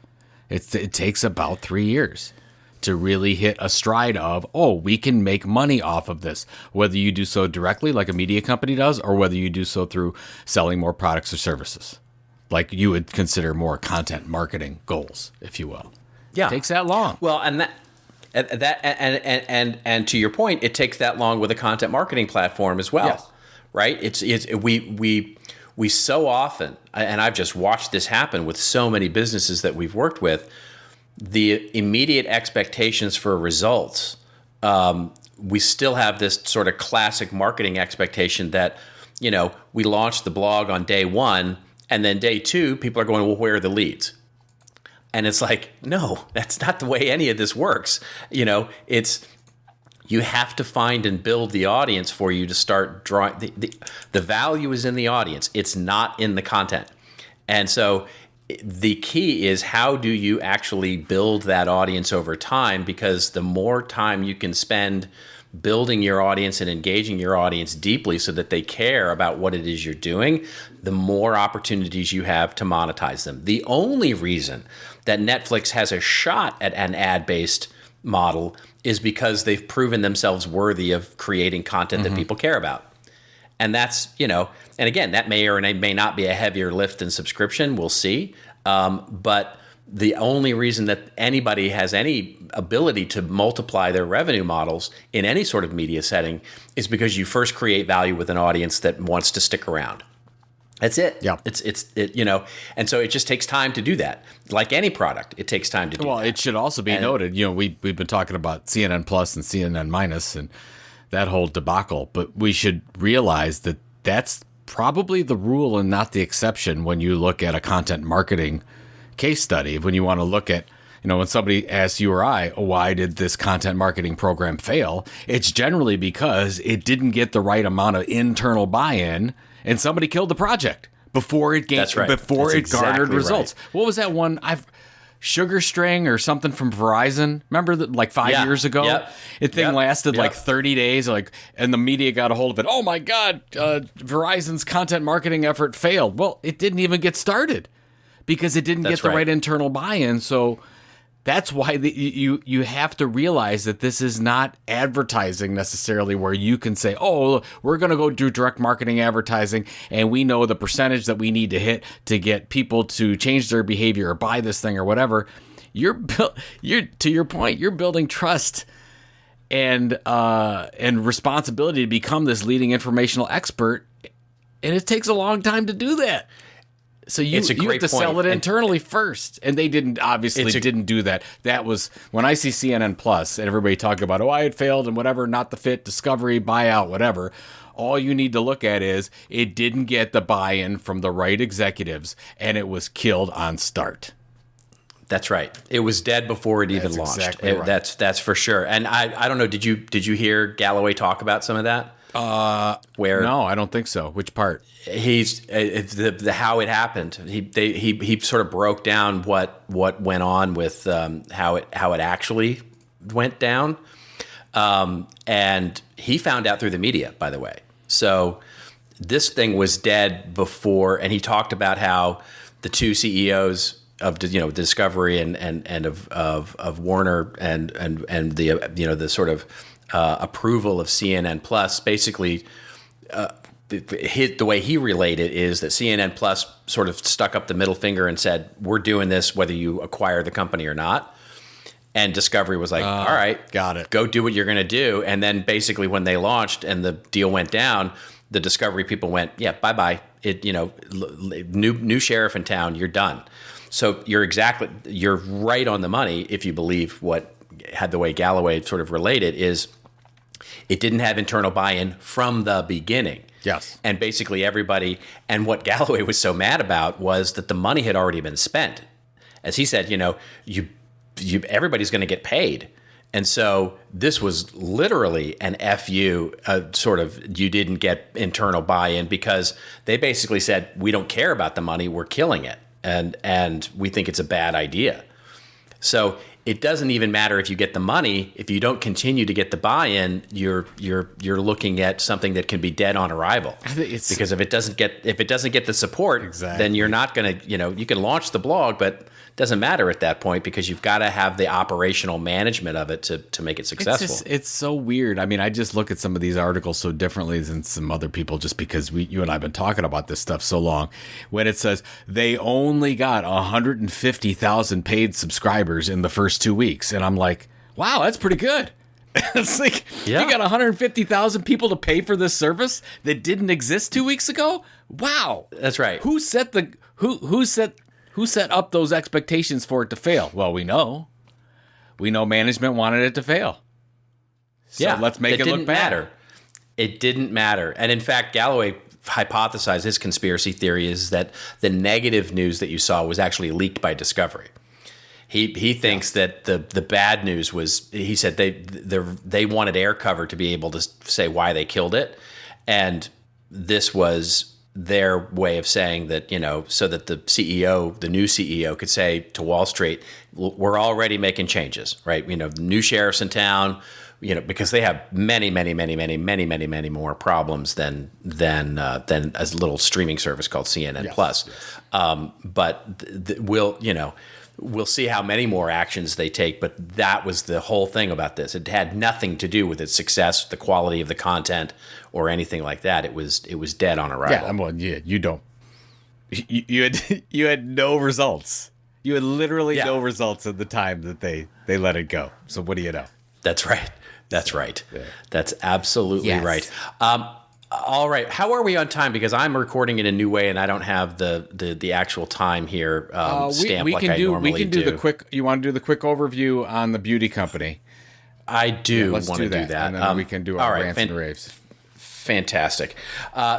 Speaker 3: it takes about 3 years to really hit a stride of, we can make money off of this. Whether you do so directly like a media company does, or whether you do so through selling more products or services, like you would consider more content marketing goals, if you will.
Speaker 2: Yeah.
Speaker 3: It takes that long.
Speaker 2: Well, and to your point, it takes that long with a content marketing platform as well.
Speaker 3: Yes.
Speaker 2: Right? We so often, and I've just watched this happen with so many businesses that we've worked with, the immediate expectations for results. We still have this sort of classic marketing expectation that, we launched the blog on day 1, and then day 2, people are going, well, where are the leads? And it's like, no, that's not the way any of this works. You have to find and build the audience for you to start drawing. The value is in the audience. It's not in the content. And so the key is, how do you actually build that audience over time? Because the more time you can spend building your audience and engaging your audience deeply so that they care about what it is you're doing, the more opportunities you have to monetize them. The only reason that Netflix has a shot at an ad-based model is because they've proven themselves worthy of creating content that people care about. And that's, and again, that may or may not be a heavier lift than subscription. We'll see. But the only reason that anybody has any ability to multiply their revenue models in any sort of media setting is because you first create value with an audience that wants to stick around. That's it.
Speaker 3: Yeah.
Speaker 2: And so it just takes time to do that. Like any product, it takes time to do that.
Speaker 3: Well, it should also be noted, we've been talking about CNN Plus and CNN Minus and that whole debacle, but we should realize that that's probably the rule and not the exception when you look at a content marketing case study. When you want to look at, when somebody asks you or I, why did this content marketing program fail? It's generally because it didn't get the right amount of internal buy-in and somebody killed the project before it garnered results. Right. What was that one? Sugar String or something from Verizon. Remember that, like 5 years ago?
Speaker 2: Yep.
Speaker 3: It lasted like 30 days, and the media got a hold of it. Oh my God, Verizon's content marketing effort failed. Well, it didn't even get started because it didn't get the right internal buy-in. So that's why you have to realize that this is not advertising necessarily where you can say, we're going to go do direct marketing advertising and we know the percentage that we need to hit to get people to change their behavior or buy this thing or whatever. To your point, you're building trust and responsibility to become this leading informational expert, and it takes a long time to do that. So you have to sell it internally first. And they didn't do that. That was when I see CNN Plus and everybody talking about, it failed and whatever, not the fit, discovery, buyout, whatever. All you need to look at is it didn't get the buy-in from the right executives and it was killed on start.
Speaker 2: That's right. It was dead before it even launched.
Speaker 3: Exactly right.
Speaker 2: That's for sure. And I don't know, did you hear Galloway talk about some of that?
Speaker 3: No, I don't think so. Which part?
Speaker 2: He's how it happened. He sort of broke down what went on with how it actually went down, and he found out through the media, by the way. So this thing was dead before, and he talked about how the two CEOs Discovery and of Warner and the the sort of approval of CNN Plus. Basically, the way he related is that CNN Plus sort of stuck up the middle finger and said, "We're doing this whether you acquire the company or not." And Discovery was like, "All right,
Speaker 3: got it.
Speaker 2: Go do what you're going to do." And then basically when they launched and the deal went down, the Discovery people went, "Yeah, bye-bye. New sheriff in town, you're done." So you're right on the money if you believe what had the way Galloway sort of related is it didn't have internal buy-in from the beginning.
Speaker 3: Yes.
Speaker 2: And basically everybody, and what Galloway was so mad about was that the money had already been spent. As he said, everybody's going to get paid. And so this was literally an FU, sort of, you didn't get internal buy-in because they basically said, we don't care about the money, we're killing it. And we think it's a bad idea. So it doesn't even matter if you get the money. If you don't continue to get the buy-in, you're looking at something that can be dead on arrival. Because if it doesn't get the support,
Speaker 3: exactly,
Speaker 2: then you're not going to, you can launch the blog, but it doesn't matter at that point because you've got to have the operational management of it to make it successful.
Speaker 3: It's so weird. I mean, I just look at some of these articles so differently than some other people just because you and I have been talking about this stuff so long. When it says they only got 150,000 paid subscribers in the first 2 weeks. And I'm like, wow, that's pretty good. It's like,
Speaker 2: yeah.
Speaker 3: You got 150,000 people to pay for this service that didn't exist 2 weeks ago? Wow.
Speaker 2: That's right.
Speaker 3: Who set up those expectations for it to fail? Well, we know. We know management wanted it to fail. So
Speaker 2: yeah,
Speaker 3: let's make it look bad.
Speaker 2: It didn't matter. And in fact, Galloway hypothesized his conspiracy theory is that the negative news that you saw was actually leaked by Discovery. He thinks that the bad news was, he said they wanted air cover to be able to say why they killed it. And this was their way of saying that, so that the new CEO could say to Wall Street, we're already making changes, right? New sheriffs in town, because they have many, many, many, many, many, many, many more problems than a little streaming service called CNN
Speaker 3: yes,
Speaker 2: Plus.
Speaker 3: Yes.
Speaker 2: But we'll see how many more actions they take, but that was the whole thing about this. It had nothing to do with its success, the quality of the content, or anything like that. It was dead on arrival.
Speaker 3: Yeah, you don't. You had no results. You had literally no results at the time that they let it go. So what do you know?
Speaker 2: That's right. That's right.
Speaker 3: Yeah.
Speaker 2: That's absolutely
Speaker 3: yes.
Speaker 2: right. All right. How are we on time? Because I'm recording in a new way, and I don't have the actual time here stamped like I normally do.
Speaker 3: We can do the quick. You want to do the quick overview on the beauty company?
Speaker 2: I do want to do that.
Speaker 3: And then we can do our rants and raves.
Speaker 2: Fantastic.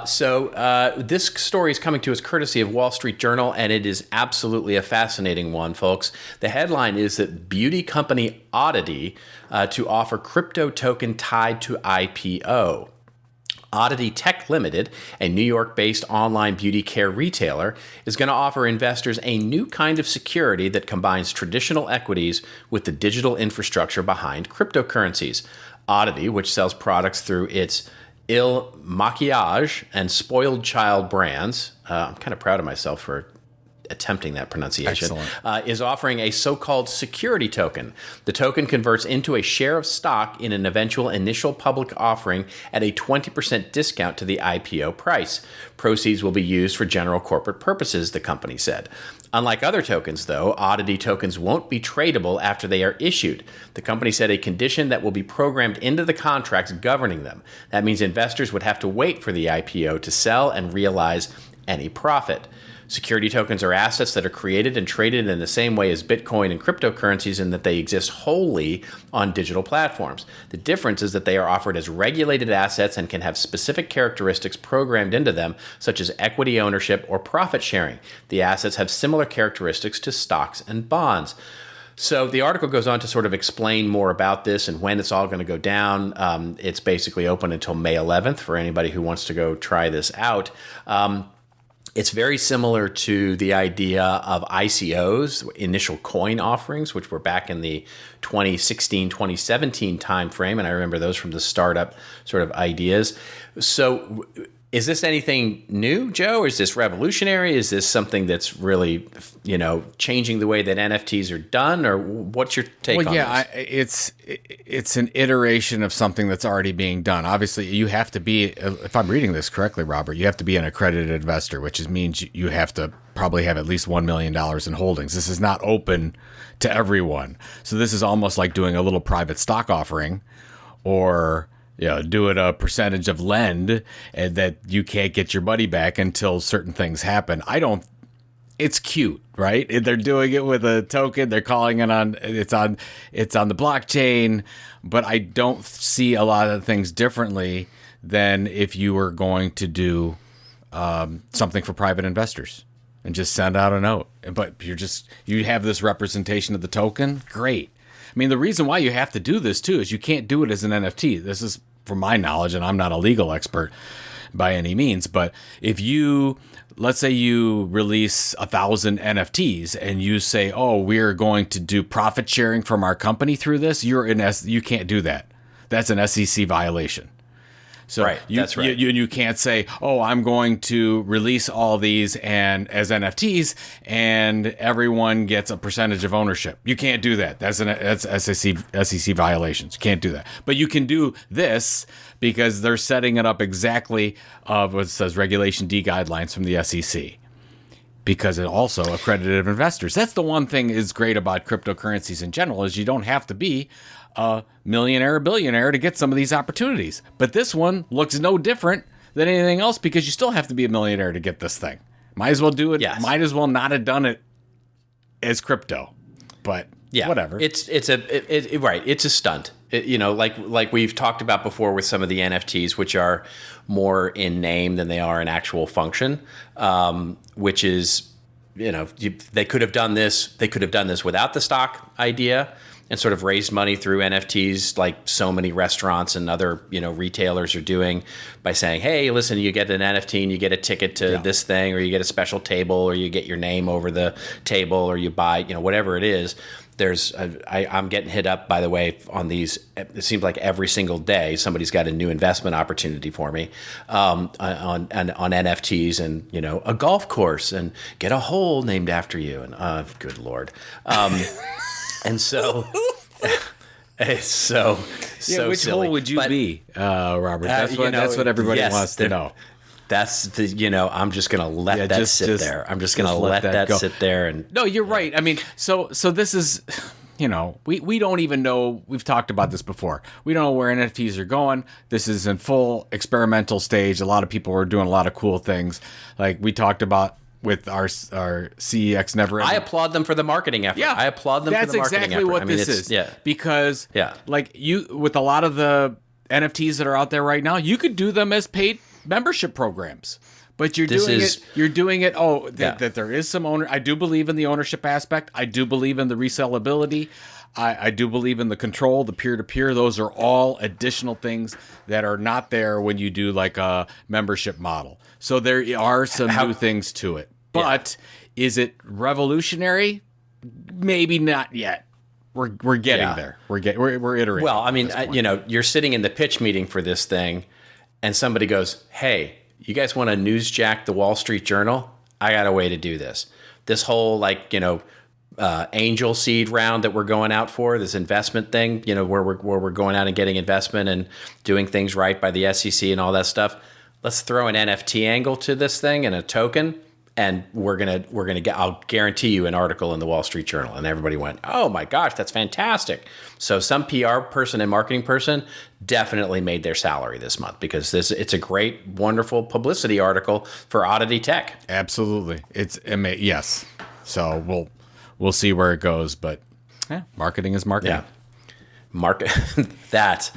Speaker 2: So this story is coming to us courtesy of Wall Street Journal, and it is absolutely a fascinating one, folks. The headline is that beauty company Oddity to offer crypto token tied to IPO. Oddity Tech Limited, a New York-based online beauty care retailer, is going to offer investors a new kind of security that combines traditional equities with the digital infrastructure behind cryptocurrencies. Oddity, which sells products through its Il Maquillage and Spoiled Child brands, I'm kind of proud of myself for attempting that pronunciation, is offering a so-called security token. The token converts into a share of stock in an eventual initial public offering at a 20% discount to the IPO price. Proceeds will be used for general corporate purposes, the company said. Unlike other tokens, though, Oddity tokens won't be tradable after they are issued. The company said a condition that will be programmed into the contracts governing them. That means investors would have to wait for the IPO to sell and realize any profit. Security tokens are assets that are created and traded in the same way as Bitcoin and cryptocurrencies in that they exist wholly on digital platforms. The difference is that they are offered as regulated assets and can have specific characteristics programmed into them, such as equity ownership or profit sharing. The assets have similar characteristics to stocks and bonds. So the article goes on to sort of explain more about this and when it's all going to go down. It's basically open until May 11th for anybody who wants to go try this out. It's very similar to the idea of ICOs, initial coin offerings, which were back in the 2016, 2017 timeframe. And I remember those from the startup sort of ideas. So Is this anything new, Joe? Is this revolutionary? Is this something that's really, changing the way that NFTs are done? Or what's your take on this?
Speaker 3: It's an iteration of something that's already being done. Obviously, you have to be, if I'm reading this correctly, Robert, you have to be an accredited investor, which means you have to probably have at least $1 million in holdings. This is not open to everyone. So this is almost like doing a little private stock offering, or doing a percentage of lend, and that you can't get your money back until certain things happen. It's cute, right? They're doing it with a token. They're calling it it's on the blockchain, but I don't see a lot of things differently than if you were going to do something for private investors and just send out a note. But you have this representation of the token. Great. I mean, the reason why you have to do this too is you can't do it as an NFT. This is from my knowledge, and I'm not a legal expert by any means, but if let's say you release 1,000 NFTs and you say, oh, we're going to do profit sharing from our company through this, you can't do that. That's an SEC violation. So
Speaker 2: right, that's right.
Speaker 3: You can't say, oh, I'm going to release all these and as NFTs and everyone gets a percentage of ownership. You can't do that. That's SEC violations. You can't do that. But you can do this because they're setting it up exactly of what it says Regulation D guidelines from the SEC. Because it also accredited investors. That's the one thing is great about cryptocurrencies in general, is you don't have to be a millionaire or billionaire to get some of these opportunities. But this one looks no different than anything else because you still have to be a millionaire to get this thing. Might as well do it.
Speaker 2: Yes.
Speaker 3: Might as well not have done it as crypto. But whatever.
Speaker 2: It's a stunt. Like we've talked about before with some of the NFTs, which are more in name than they are in actual function, which is, they could have done this. They could have done this without the stock idea and sort of raised money through NFTs, like so many restaurants and other, retailers are doing, by saying, hey, listen, you get an NFT and you get a ticket to this thing, or you get a special table, or you get your name over the table, or you buy, whatever it is. I'm getting hit up, by the way, on these. It seems like every single day somebody's got a new investment opportunity for me on NFTs, and a golf course, and get a hole named after you, and good Lord, and so. So
Speaker 3: which
Speaker 2: silly.
Speaker 3: hole would you be, Robert? That's what everybody wants to know.
Speaker 2: That's the, I'm just going to let that sit there. I'm just going to let that sit there. And
Speaker 3: no, you're right. I mean, so this is, we don't even know. We've talked about this before. We don't know where NFTs are going. This is in full experimental stage. A lot of people are doing a lot of cool things. Like we talked about with our CEX Never Ending.
Speaker 2: I applaud them for the marketing effort.
Speaker 3: Yeah,
Speaker 2: I applaud them for the marketing effort.
Speaker 3: That's exactly what this is. Yeah. Because like with a lot of the NFTs that are out there right now, you could do them as paid membership programs, but you're doing it. That there is some owner. I do believe in the ownership aspect. I do believe in the resellability. I do believe in the control, the peer-to-peer. Those are all additional things that are not there when you do like a membership model. So there are some new things to it. But is it revolutionary? Maybe not yet. We're getting there. We're iterating.
Speaker 2: Well, I mean, you're sitting in the pitch meeting for this thing, and somebody goes, hey, you guys want to newsjack the Wall Street Journal? I got a way to do this. This whole angel seed round that we're going out for, this investment thing, where we're going out and getting investment and doing things right by the SEC and all that stuff. Let's throw an NFT angle to this thing and a token, and we're gonna get. I'll guarantee you an article in the Wall Street Journal. And everybody went, oh my gosh, that's fantastic. So some PR person and marketing person definitely made their salary this month, because it's a great, wonderful publicity article for Oddity Tech.
Speaker 3: Absolutely, yes. So we'll see where it goes, but marketing is marketing.
Speaker 2: Yeah. That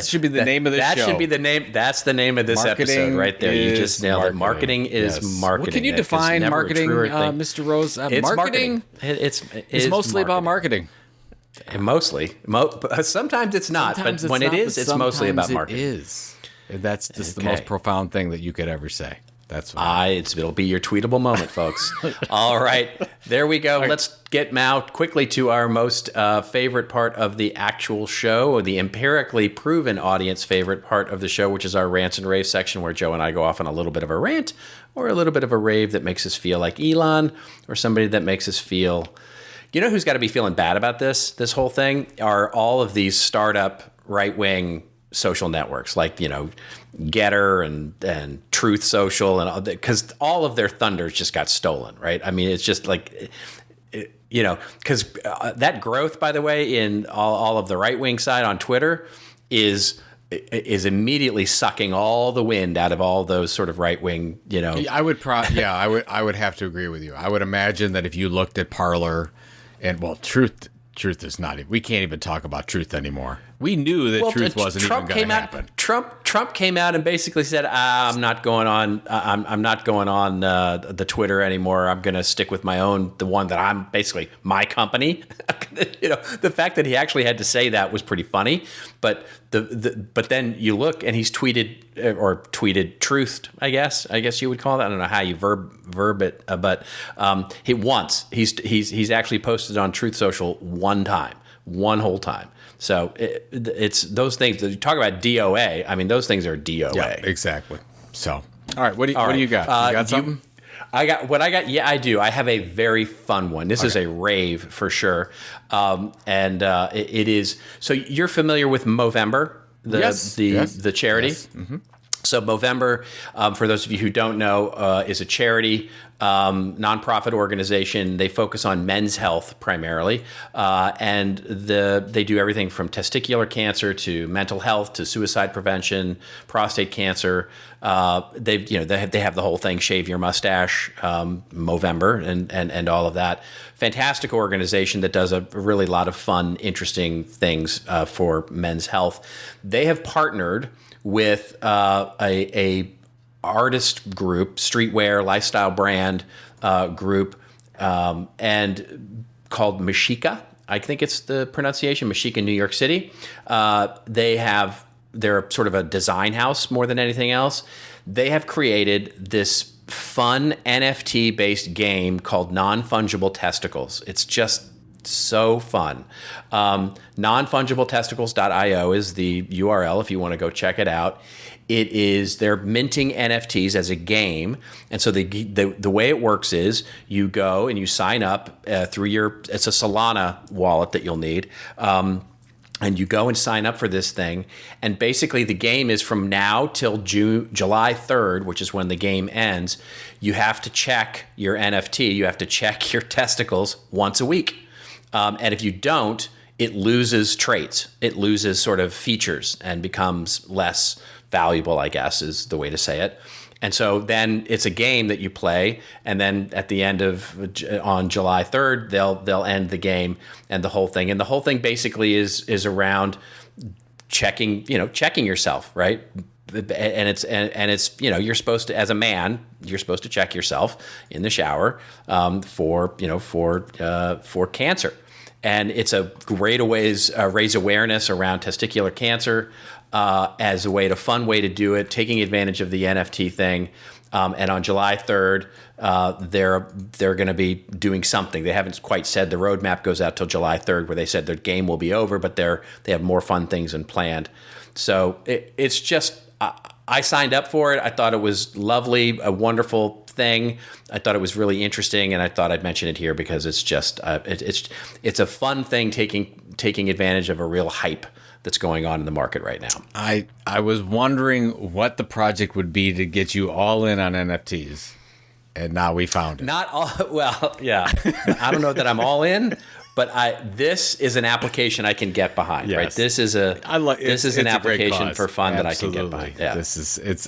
Speaker 2: should be the name of this show. That should be the name. That's the name of this episode right there. You just nailed it. Marketing is marketing.
Speaker 3: What can you define marketing, Mr. Rose?
Speaker 2: Marketing.
Speaker 3: It's mostly about marketing.
Speaker 2: Mostly. Sometimes it's not, but when it is, it's mostly about marketing.
Speaker 3: It is. That's just the most profound thing that you could ever say. That's what
Speaker 2: it'll be your tweetable moment, folks. All right, there we go. Let's get now quickly to our most favorite part of the actual show, or the empirically proven audience favorite part of the show, which is our rants and raves section, where Joe and I go off on a little bit of a rant or a little bit of a rave that makes us feel like Elon, or somebody that makes us feel. You know who's got to be feeling bad about this whole thing? Are all of these startup right-wing social networks, like, Getter and Truth Social, and because all of their thunders just got stolen, right? I mean, it's just like, because that growth, by the way, in all of the right-wing side on Twitter is immediately sucking all the wind out of all those sort of right-wing,
Speaker 3: I would have to agree with you. I would imagine that if you looked at Parler, and Truth is not even, we can't even talk about Truth anymore. We knew that Truth wasn't even going to happen.
Speaker 2: Trump came out and basically said, "I'm not going on. I'm not going on the Twitter anymore. I'm going to stick with my own, the one that I'm basically my company." The fact that he actually had to say that was pretty funny. But but then you look and he's tweeted truthed. I guess you would call that. I don't know how you verb it, but he's actually posted on Truth Social one whole time. So it's those things that you talk about DOA. I mean, those things are DOA.
Speaker 3: Yeah, exactly. So, all right, what do you got? You got something?
Speaker 2: I got. Yeah, I do. I have a very fun one. This is a rave for sure. It is. So you're familiar with Movember, the charity?
Speaker 3: Yes. Mm-hmm.
Speaker 2: So Movember, for those of you who don't know, is a charity, nonprofit organization. They focus on men's health primarily, and they do everything from testicular cancer to mental health to suicide prevention, prostate cancer. They have the whole thing, shave your mustache, Movember, and all of that. Fantastic organization that does a really lot of fun, interesting things for men's health. They have partnered with a artist group, streetwear lifestyle brand group, and called Mashika. I think it's the pronunciation, Mashika, New York City. They're sort of a design house more than anything else. They have created this fun NFT-based game called Non-Fungible Testicles. It's just so fun. Non-FungibleTesticles.io is the URL if you want to go check it out. They're minting NFTs as a game, and so the way it works is you go and you sign up through it's a Solana wallet that you'll need. And you go and sign up for this thing. And basically the game is from now till July 3rd, which is when the game ends. You have to check your NFT. You have to check your testicles once a week. And if you don't, it loses traits. It loses sort of features and becomes less valuable, I guess, is the way to say it. And so then it's a game that you play, and then at the end on July 3rd, they'll end the game and the whole thing. And the whole thing basically is around checking yourself, right? And it's you're supposed to, as a man, you're supposed to check yourself in the shower for cancer. And it's a great ways raise awareness around testicular cancer as a fun way to do it, taking advantage of the NFT thing. And on July 3rd, they're going to be doing something. They haven't quite said. The roadmap goes out till July 3rd, where they said their game will be over, but they have more fun things planned. So it's just, I signed up for it. I thought it was lovely, a wonderful thing. I thought it was really interesting, and I thought I'd mention it here because it's just it's a fun thing, taking advantage of a real hype that's going on in the market right now.
Speaker 3: I was wondering what the project would be to get you all in on NFTs, and now we found it.
Speaker 2: Not all. Well, yeah. I don't know that I'm all in, but this is an application I can get behind. Yes. Right? This is an application for fun that I can get behind. Yeah.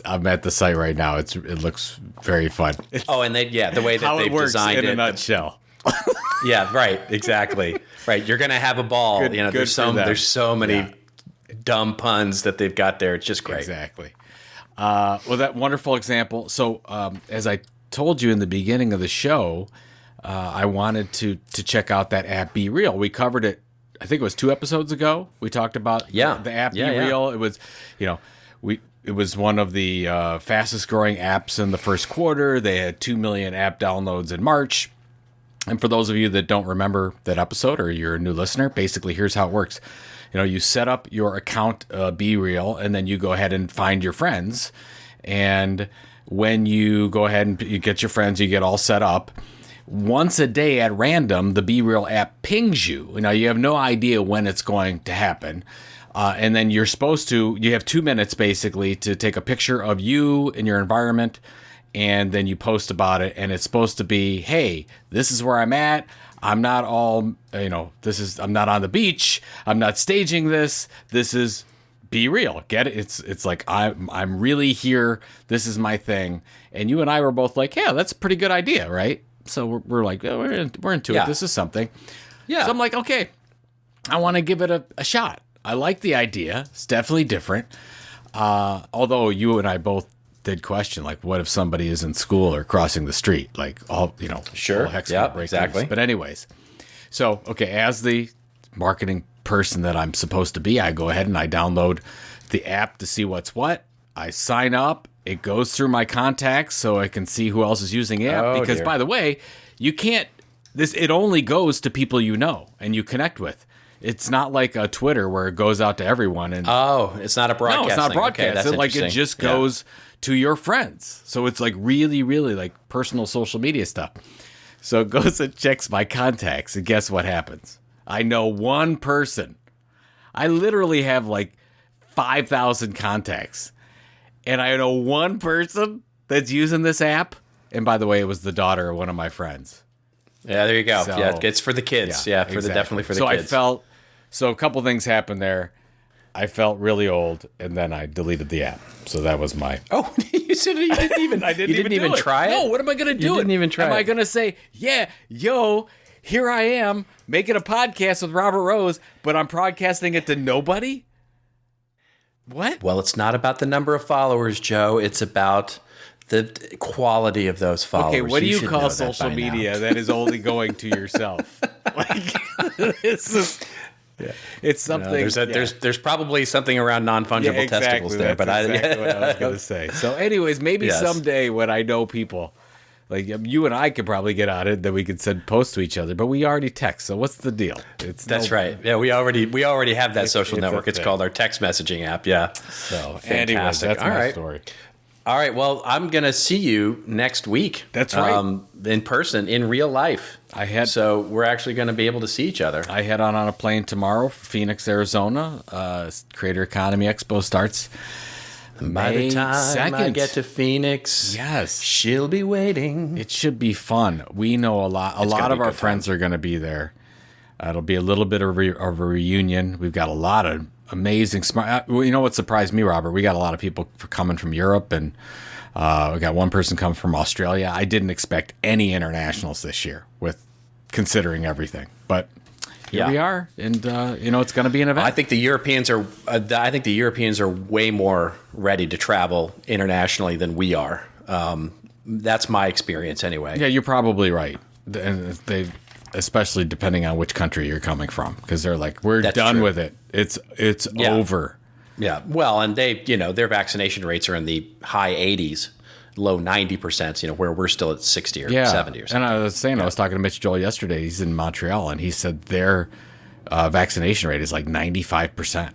Speaker 3: I'm at the site right now. It looks very fun.
Speaker 2: And the way that they've designed it
Speaker 3: in a nutshell.
Speaker 2: Yeah, right. Exactly. Right. You're going to have a ball. There's so many dumb puns that they've got there. It's just great.
Speaker 3: Exactly. Well, that wonderful example. So, as I told you in the beginning of the show, I wanted to check out that app Be Real. We covered it, I think it was 2 episodes ago. We talked about the app Be Real. It was, it was one of the fastest growing apps in the first quarter. They had 2 million app downloads in March. And for those of you that don't remember that episode or you're a new listener, basically here's how it works. You set up your account, Be Real, and then you go ahead and find your friends. And when you go ahead and you get your friends, you get all set up. Once a day at random, the Be Real app pings you. Now, you have no idea when it's going to happen. And then you have 2 minutes basically to take a picture of you and your environment. And then you post about it. And it's supposed to be, hey, this is where I'm at. I'm not all, I'm not on the beach. I'm not staging this. This is Be Real. Get it? It's like, I'm really here. This is my thing. And you and I were both like, yeah, that's a pretty good idea, right? So we're like, oh, we're into it. This is something. Yeah. So I'm like, okay, I want to give it a shot. I like the idea. It's definitely different. Although you and I both did question, like, what if somebody is in school or crossing the street? Like,
Speaker 2: sure. Yeah, exactly.
Speaker 3: Loose. But anyways, so, okay, as the marketing person that I'm supposed to be, I go ahead and I download the app to see what's what. I sign up. It goes through my contacts so I can see who else is using the app. Because, by the way, you can't. It only goes to people you know and you connect with. It's not like a Twitter where it goes out to everyone. And
Speaker 2: it's not a broadcast.
Speaker 3: No, it's not broadcast.
Speaker 2: Okay,
Speaker 3: it just goes to your friends. So it's like really, really like personal social media stuff. So it goes and checks my contacts, and guess what happens? I know one person. I literally have like 5,000 contacts. And I know one person that's using this app. And by the way, it was the daughter of one of my friends.
Speaker 2: Yeah, there you go. So, yeah, it's for the kids. Yeah, exactly. Definitely for the kids. So a couple things happened there. I felt really old, and then I deleted the app. So that was my... Oh, you said you didn't even...
Speaker 3: I didn't even
Speaker 2: try it?
Speaker 3: No, what am I going to do?
Speaker 2: You didn't even try it.
Speaker 3: Am I going to say, yeah, yo, here I am, making a podcast with Robert Rose, but I'm broadcasting it to nobody? What?
Speaker 2: Well, it's not about the number of followers, Joe. It's about the quality of those followers.
Speaker 3: Okay, what do you call social media that is only going to yourself? This is... Yeah. It's something.
Speaker 2: There's probably something around non-fungible testicles there, but
Speaker 3: that's exactly what I was going to say. So, anyways, maybe someday when I know people, like you and I could probably get on it, that we could send posts to each other. But we already text, so what's the deal?
Speaker 2: That's right. Yeah, we already have that social network. It's called our text messaging app. Yeah.
Speaker 3: So, anyways, that's my story.
Speaker 2: All right. Well, I'm going to see you next week.
Speaker 3: That's right.
Speaker 2: In person, in real life. So we're actually going to be able to see each other.
Speaker 3: I head on a plane tomorrow for Phoenix, Arizona. Creator Economy Expo starts
Speaker 2: By the time I get to Phoenix,
Speaker 3: yes,
Speaker 2: she'll be waiting.
Speaker 3: It should be fun. We know a lot of our friends are going to be there. It'll be a little bit of a reunion. We've got a lot of amazing smart. You know what surprised me, Robert? We got a lot of people coming from Europe, and we got one person coming from Australia. I didn't expect any internationals this year, with considering everything, but here we are, and it's going to be an event.
Speaker 2: I think the Europeans are. I think the Europeans are way more ready to travel internationally than we are. That's my experience, anyway.
Speaker 3: Yeah, you're probably right, and they. Especially depending on which country you're coming from, because they're like, we're done with it. It's over.
Speaker 2: Yeah. Well, and they, their vaccination rates are in the high 80s, low 90%, where we're still at 60 or 70 or something.
Speaker 3: And I was saying, I was talking to Mitch Joel yesterday. He's in Montreal, and he said their vaccination rate is like 95%.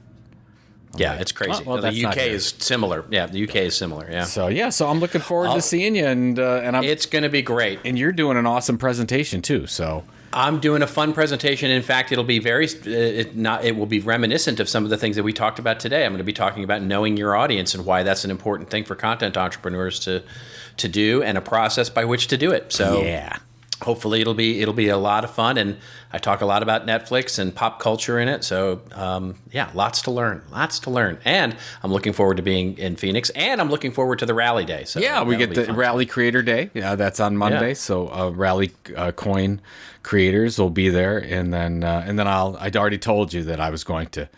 Speaker 2: It's crazy. Well, the UK is similar. Yeah, the UK is similar. Yeah.
Speaker 3: So I'm looking forward to seeing you, and
Speaker 2: it's going to be great.
Speaker 3: And you're doing an awesome presentation too. So
Speaker 2: I'm doing a fun presentation. In fact, it'll be it will be reminiscent of some of the things that we talked about today. I'm going to be talking about knowing your audience and why that's an important thing for content entrepreneurs to do, and a process by which to do it. So hopefully it'll be a lot of fun, and I talk a lot about Netflix and pop culture in it. So lots to learn, and I'm looking forward to being in Phoenix, and I'm looking forward to the Rally Day. So
Speaker 3: we get the Rally Creator Day. Yeah, that's on Monday. So Rally coin creators will be there, and then I'd already told you that I was going to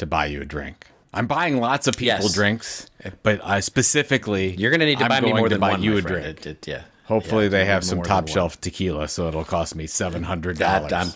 Speaker 3: buy you a drink. I'm buying lots of people drinks, but specifically,
Speaker 2: you're going to need to buy me more than one.
Speaker 3: You a drink. Hopefully they have some top shelf tequila, so it'll cost me $700.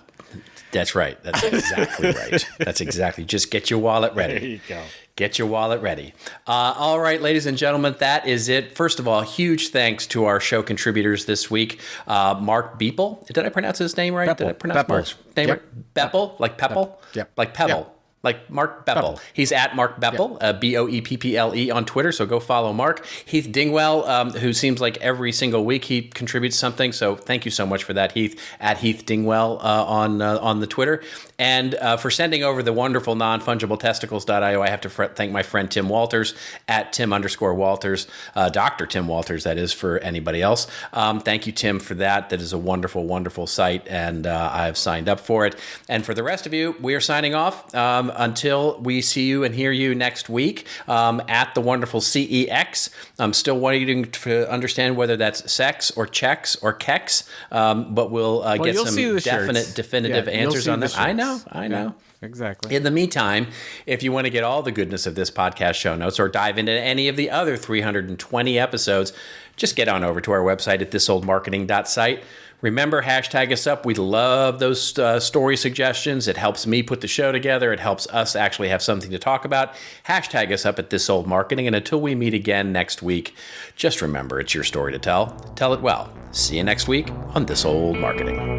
Speaker 2: That's right. That's exactly right. That's exactly. Just get your wallet ready.
Speaker 3: There you go.
Speaker 2: Get your wallet ready. All right, ladies and gentlemen, that is it. First of all, huge thanks to our show contributors this week. Mark Beeple. Did I pronounce his name right?
Speaker 3: Beppel.
Speaker 2: Did I pronounce
Speaker 3: Beppel.
Speaker 2: Mark's name
Speaker 3: Yep.
Speaker 2: right? Beppel? Like Pepple?
Speaker 3: Yep.
Speaker 2: Like Pebble.
Speaker 3: Yep.
Speaker 2: Like Mark Beppel.
Speaker 3: Beppel.
Speaker 2: He's at Mark Beppel, Boepple on Twitter, so go follow Mark. Heath Dingwell, who seems like every single week he contributes something, so thank you so much for that, Heath, at Heath Dingwell on the Twitter. And for sending over the wonderful non-fungible-testicles.io, I have to thank my friend Tim Walters, at Tim_Walters, Dr. Tim Walters, that is, for anybody else. Thank you, Tim, for that. That is a wonderful, wonderful site, and I've signed up for it. And for the rest of you, we are signing off. Until we see you and hear you next week at the wonderful CEX. I'm still waiting to understand whether that's sex or checks or kex, but we'll get some definitive answers on that. I know.
Speaker 3: Yeah, exactly.
Speaker 2: In the meantime, if you want to get all the goodness of this podcast show notes or dive into any of the other 320 episodes, just get on over to our website at thisoldmarketing.site. Remember, hashtag us up. We love those story suggestions. It helps me put the show together. It helps us actually have something to talk about. Hashtag us up at This Old Marketing. And until we meet again next week, just remember, it's your story to tell. Tell it well. See you next week on This Old Marketing.